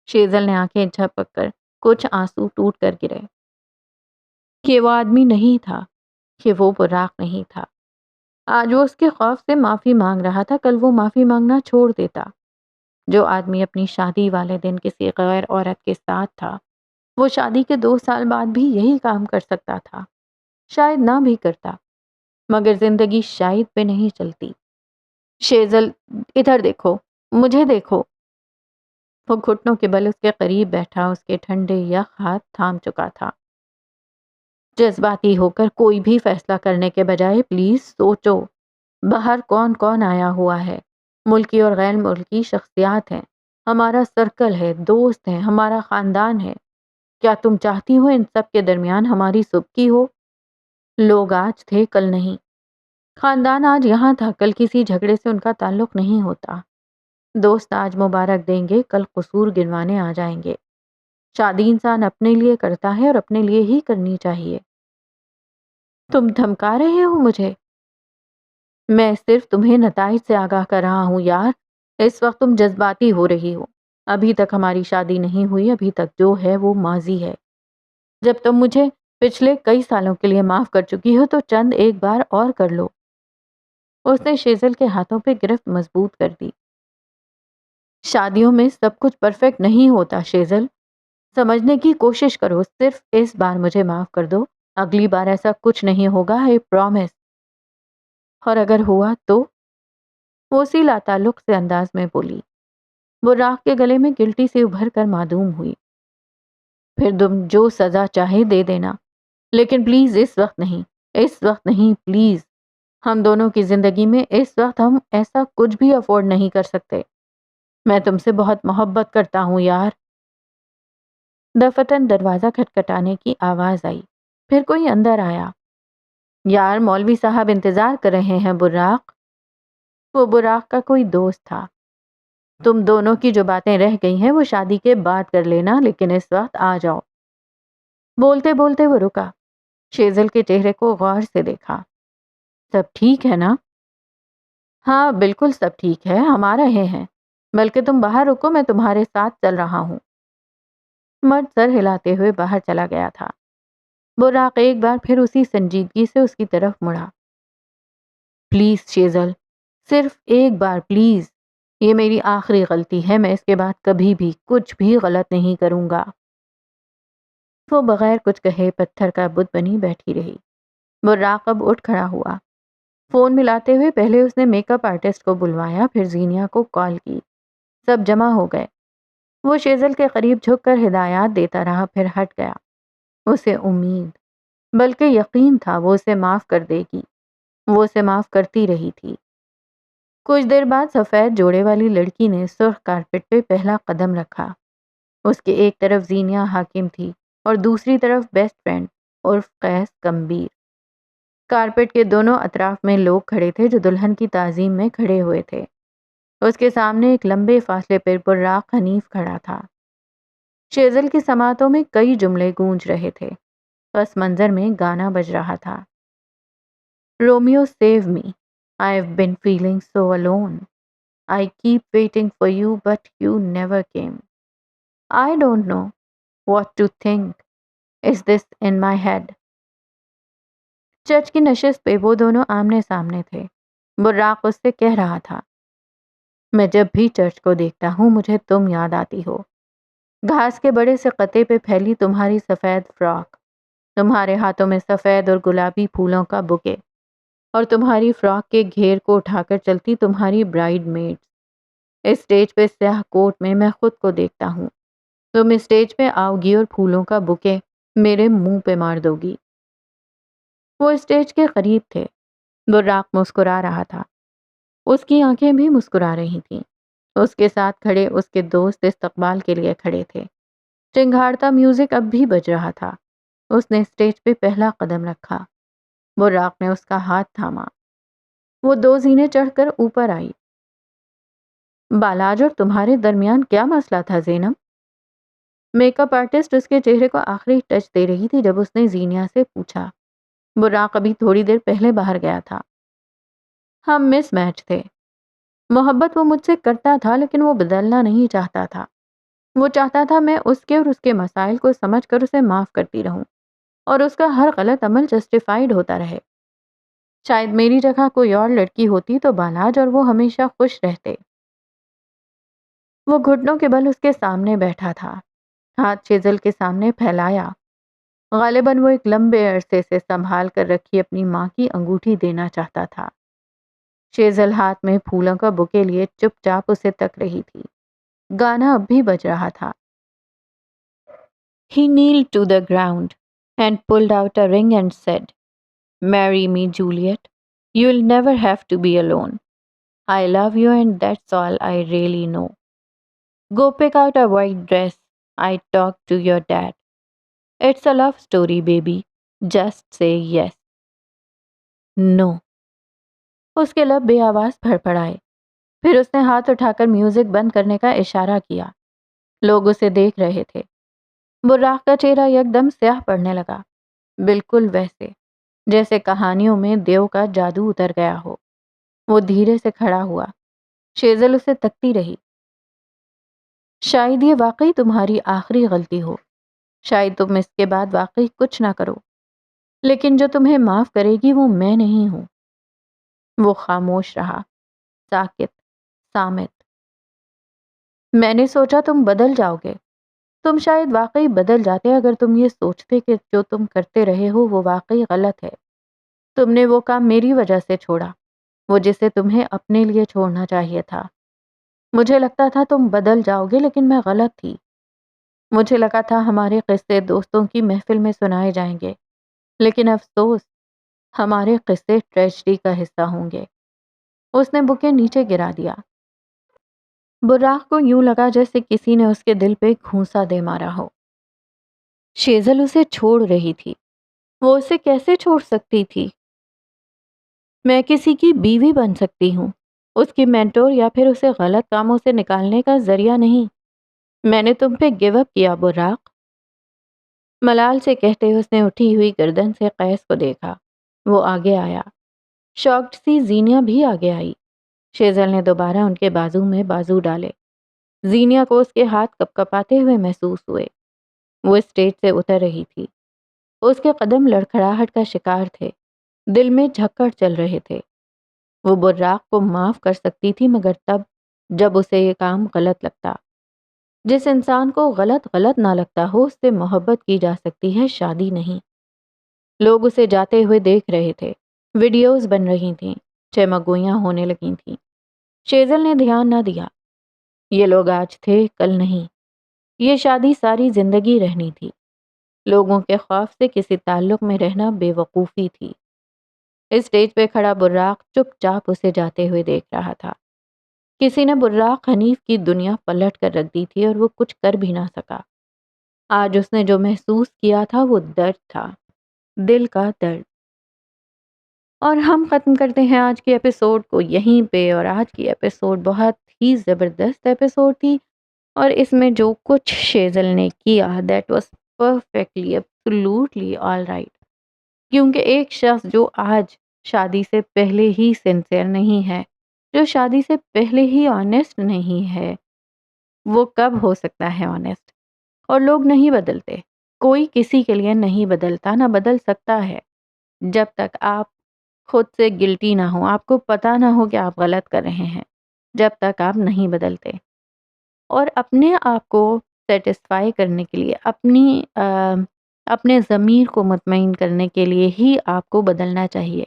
شیزل نے آنکھیں جھپک کر کچھ آنسو ٹوٹ کر گرے۔ کہ وہ آدمی نہیں تھا، کہ وہ براق نہیں تھا۔ آج وہ اس کے خوف سے معافی مانگ رہا تھا، کل وہ معافی مانگنا چھوڑ دیتا۔ جو آدمی اپنی شادی والے دن کسی غیر عورت کے ساتھ تھا، وہ شادی کے 2 سال بعد بھی یہی کام کر سکتا تھا، شاید نہ بھی کرتا، مگر زندگی شاید پہ نہیں چلتی۔ شیزل، ادھر دیکھو، مجھے دیکھو۔ وہ گھٹنوں کے بل اس کے قریب بیٹھا، اس کے ٹھنڈے یخ ہاتھ تھام چکا تھا۔ جذباتی ہو کر کوئی بھی فیصلہ کرنے کے بجائے پلیز سوچو، باہر کون کون آیا ہوا ہے، ملکی اور غیر ملکی شخصیات ہیں، ہمارا سرکل ہے، دوست ہیں، ہمارا خاندان ہے۔ کیا تم چاہتی ہو ان سب کے درمیان ہماری سبکی ہو؟ لوگ آج تھے، کل نہیں۔ خاندان آج یہاں تھا، کل کسی جھگڑے سے ان کا تعلق نہیں ہوتا۔ دوست آج مبارک دیں گے، کل قصور گنوانے آ جائیں گے۔ شادی انسان اپنے لیے کرتا ہے اور اپنے لیے ہی کرنی چاہیے۔ تم دھمکا رہے ہو مجھے؟ میں صرف تمہیں نتائج سے آگاہ کر رہا ہوں یار۔ اس وقت تم جذباتی ہو رہی ہو۔ ابھی تک ہماری شادی نہیں ہوئی، ابھی تک جو ہے وہ ماضی ہے۔ جب تم مجھے پچھلے کئی سالوں کے لیے معاف کر چکی ہو تو چند ایک بار اور کر لو۔ اس نے شیزل کے ہاتھوں پہ گرفت مضبوط کر دی۔ شادیوں میں سب کچھ پرفیکٹ نہیں ہوتا شیزل، سمجھنے کی کوشش کرو، صرف اس بار مجھے معاف کر دو، اگلی بار ایسا کچھ نہیں ہوگا، I promise۔ اور اگر ہوا تو؟ وہ اسی لاتعلق سے انداز میں بولی۔ وہ راکھ کے گلے میں گلٹی سے ابھر کر معدوم ہوئی۔ پھر تم جو سزا چاہے دے دینا، لیکن پلیز اس وقت نہیں، اس وقت نہیں پلیز۔ ہم دونوں کی زندگی میں اس وقت ہم ایسا کچھ بھی افورڈ نہیں کر سکتے۔ میں تم سے بہت محبت کرتا ہوں یار۔ دفتن دروازہ کھٹکھٹانے کی آواز آئی، پھر کوئی اندر آیا۔ یار مولوی صاحب انتظار کر رہے ہیں براق۔ وہ براق کا کوئی دوست تھا۔ تم دونوں کی جو باتیں رہ گئی ہیں وہ شادی کے بعد کر لینا، لیکن اس وقت آ جاؤ۔ بولتے بولتے وہ رکا، شیزل کے چہرے کو غور سے دیکھا۔ سب ٹھیک ہے نا؟ ہاں بالکل سب ٹھیک ہے، ہم آ رہے ہیں، بلکہ تم باہر رکو، میں تمہارے ساتھ چل رہا ہوں۔ مرد سر ہلاتے ہوئے باہر چلا گیا تھا۔ براق ایک بار پھر اسی سنجیدگی سے اس کی طرف مڑا۔ پلیز شیزل، صرف ایک بار پلیز، یہ میری آخری غلطی ہے، میں اس کے بعد کبھی بھی کچھ بھی غلط نہیں کروں گا۔ وہ بغیر کچھ کہے پتھر کا بت بنی بیٹھی رہی۔ براق اب اٹھ کھڑا ہوا۔ فون ملاتے ہوئے پہلے اس نے میک اپ آرٹسٹ کو بلوایا، پھر زینیا کو کال کی۔ سب جمع ہو گئے۔ وہ شیزل کے قریب جھک کر ہدایات دیتا رہا، پھر ہٹ گیا۔ اسے امید، بلکہ یقین تھا وہ اسے معاف کر دے گی۔ وہ اسے معاف کرتی رہی تھی۔ کچھ دیر بعد سفید جوڑے والی لڑکی نے سرخ کارپٹ پہ پہلا قدم رکھا۔ اس کے ایک طرف زینیا حاکم تھی اور دوسری طرف بیسٹ فرینڈ عرف قیس کمبیر۔ کارپٹ کے دونوں اطراف میں لوگ کھڑے تھے جو دلہن کی تعظیم میں کھڑے ہوئے تھے۔ اس کے سامنے ایک لمبے فاصلے پر براق حنیف کھڑا تھا۔ شیزل کی سماعتوں میں کئی جملے گونج رہے تھے۔ پس منظر میں گانا بج رہا تھا۔ Romeo save me, I've been feeling so alone. I keep waiting for you but you never came. I don't know what to think. Is this in my head? Church کی نشست پہ وہ دونوں آمنے سامنے تھے۔ براق اس سے کہہ رہا تھا، میں جب بھی چرچ کو دیکھتا ہوں مجھے تم یاد آتی ہو۔ گھاس کے بڑے سے قطعے پہ پھیلی تمہاری سفید فراک، تمہارے ہاتھوں میں سفید اور گلابی پھولوں کا بکے، اور تمہاری فراک کے گھیر کو اٹھا کر چلتی تمہاری برائڈ میڈز۔ اسٹیج پہ سیاہ کوٹ میں خود کو دیکھتا ہوں۔ تم اسٹیج پہ آؤ گی اور پھولوں کا بکے میرے منہ پہ مار دو گی۔ وہ اسٹیج کے قریب تھے۔ براق مسکرا رہا تھا۔ اس کی آنکھیں بھی مسکرا رہی تھیں۔ اس کے ساتھ کھڑے اس کے دوست استقبال کے لیے کھڑے تھے۔ چنگھاڑتا میوزک اب بھی بج رہا تھا۔ اس نے اسٹیج پہ پہلا قدم رکھا۔ براق نے اس کا ہاتھ تھاما۔ وہ 2 زینے چڑھ کر اوپر آئی۔ بالاج اور تمہارے درمیان کیا مسئلہ تھا زینب؟ میک اپ آرٹسٹ اس کے چہرے کو آخری ٹچ دے رہی تھی جب اس نے زینیا سے پوچھا۔ براق ابھی تھوڑی دیر پہلے باہر گیا تھا۔ ہم مس میچ تھے۔ محبت وہ مجھ سے کرتا تھا لیکن وہ بدلنا نہیں چاہتا تھا۔ وہ چاہتا تھا میں اس کے اور اس کے مسائل کو سمجھ کر اسے معاف کرتی رہوں اور اس کا ہر غلط عمل جسٹیفائیڈ ہوتا رہے۔ شاید میری جگہ کوئی اور لڑکی ہوتی تو بالاج اور وہ ہمیشہ خوش رہتے۔ وہ گھٹنوں کے بل اس کے سامنے بیٹھا تھا، ہاتھ شیزل کے سامنے پھیلایا۔ غالباً وہ ایک لمبے عرصے سے سنبھال کر رکھی اپنی ماں کی انگوٹھی دینا چاہتا تھا۔ شیزل ہاتھ میں پھولوں کا بوکے لیے چپ چاپ اسے تک رہی تھی۔ گانا اب بھی بج رہا تھا۔ He kneeled to the ground and pulled out a ring and said, "Marry me, Juliet. You'll never have to be alone. I love you and that's all I really know. Go pick out a white dress. I talked to your dad. It's a love story, baby. Just say yes." No. اس کے لب بے آواز پھڑ پڑائے۔ پھر اس نے ہاتھ اٹھا کر music بند کرنے کا اشارہ کیا۔ لوگ اسے دیکھ رہے تھے۔ براق کا چہرہ یکدم سیاہ پڑنے لگا، بالکل ویسے جیسے کہانیوں میں دیو کا جادو اتر گیا ہو۔ وہ دھیرے سے کھڑا ہوا۔ شیزل اسے تکتی رہی۔ شاید یہ واقعی تمہاری آخری غلطی ہو، شاید تم اس کے بعد واقعی کچھ نہ کرو، لیکن جو تمہیں معاف کرے گی وہ میں نہیں ہوں۔ وہ خاموش رہا، ساکت، صامت۔ میں نے سوچا تم بدل جاؤ گے۔ تم شاید واقعی بدل جاتے اگر تم یہ سوچتے کہ جو تم کرتے رہے ہو وہ واقعی غلط ہے۔ تم نے وہ کام میری وجہ سے چھوڑا، وہ جسے تمہیں اپنے لیے چھوڑنا چاہیے تھا۔ مجھے لگتا تھا تم بدل جاؤ گے لیکن میں غلط تھی۔ مجھے لگا تھا ہمارے قصے دوستوں کی محفل میں سنائے جائیں گے، لیکن افسوس ہمارے قصے ٹریجڈی کا حصہ ہوں گے۔ اس نے بکے نیچے گرا دیا۔ براق کو یوں لگا جیسے کسی نے اس کے دل پہ گھونسا دے مارا ہو۔ شیزل اسے چھوڑ رہی تھی۔ وہ اسے کیسے چھوڑ سکتی تھی؟ میں کسی کی بیوی بن سکتی ہوں، اس کی مینٹور یا پھر اسے غلط کاموں سے نکالنے کا ذریعہ نہیں۔ میں نے تم پہ گیو اپ کیا براق۔ ملال سے کہتے اس نے اٹھی ہوئی گردن سے قیس کو دیکھا۔ وہ آگے آیا۔ شاکڈ سی زینیا بھی آگے آئی۔ شیزل نے دوبارہ ان کے بازو میں بازو ڈالے۔ زینیا کو اس کے ہاتھ کپ کپاتے ہوئے محسوس ہوئے۔ وہ اسٹیج سے اتر رہی تھی۔ اس کے قدم لڑکھڑاہٹ کا شکار تھے، دل میں جھکڑ چل رہے تھے۔ وہ براق کو معاف کر سکتی تھی مگر تب جب اسے یہ کام غلط لگتا۔ جس انسان کو غلط نہ لگتا ہو اس سے محبت کی جا سکتی ہے، شادی نہیں۔ لوگ اسے جاتے ہوئے دیکھ رہے تھے، ویڈیوز بن رہی تھیں، چمگوئیاں ہونے لگی تھیں۔ شیزل نے دھیان نہ دیا۔ یہ لوگ آج تھے، کل نہیں۔ یہ شادی ساری زندگی رہنی تھی۔ لوگوں کے خوف سے کسی تعلق میں رہنا بے وقوفی تھی۔ اسٹیج پہ کھڑا براق چپ چاپ اسے جاتے ہوئے دیکھ رہا تھا۔ کسی نے براق حنیف کی دنیا پلٹ کر رکھ دی تھی اور وہ کچھ کر بھی نہ سکا۔ آج اس نے جو محسوس کیا تھا وہ درد تھا، دل کا درد۔ اور ہم ختم کرتے ہیں آج کے ایپیسوڈ کو یہیں پہ، اور آج کی ایپیسوڈ بہت ہی زبردست ایپیسوڈ تھی، اور اس میں جو کچھ شیزل نے کیا that was perfectly absolutely all right. کیونکہ ایک شخص جو آج شادی سے پہلے ہی سنسیئر نہیں ہے، جو شادی سے پہلے ہی آنیسٹ نہیں ہے، وہ کب ہو سکتا ہے آنیسٹ؟ اور لوگ نہیں بدلتے، کوئی کسی کے لیے نہیں بدلتا، نہ بدل سکتا ہے جب تک آپ خود سے گلٹی نہ ہو، آپ کو پتہ نہ ہو کہ آپ غلط کر رہے ہیں، جب تک آپ نہیں بدلتے۔ اور اپنے آپ کو سیٹسفائی کرنے کے لیے، اپنے ضمیر کو مطمئن کرنے کے لیے ہی آپ کو بدلنا چاہیے۔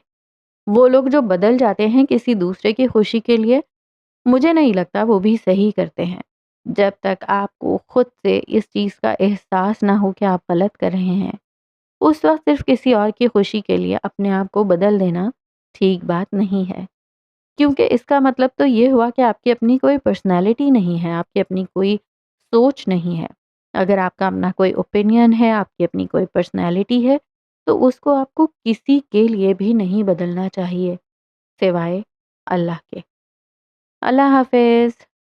وہ لوگ جو بدل جاتے ہیں کسی دوسرے کی خوشی کے لیے، مجھے نہیں لگتا وہ بھی صحیح کرتے ہیں۔ جب تک آپ کو خود سے اس چیز کا احساس نہ ہو کہ آپ غلط کر رہے ہیں، اس وقت صرف کسی اور کی خوشی کے لیے اپنے آپ کو بدل دینا ٹھیک بات نہیں ہے۔ کیونکہ اس کا مطلب تو یہ ہوا کہ آپ کی اپنی کوئی پرسنالٹی نہیں ہے، آپ کی اپنی کوئی سوچ نہیں ہے۔ اگر آپ کا اپنا کوئی اوپینین ہے، آپ کی اپنی کوئی پرسنالٹی ہے، تو اس کو آپ کو کسی کے لیے بھی نہیں بدلنا چاہیے سوائے اللہ کے۔ اللہ حافظ۔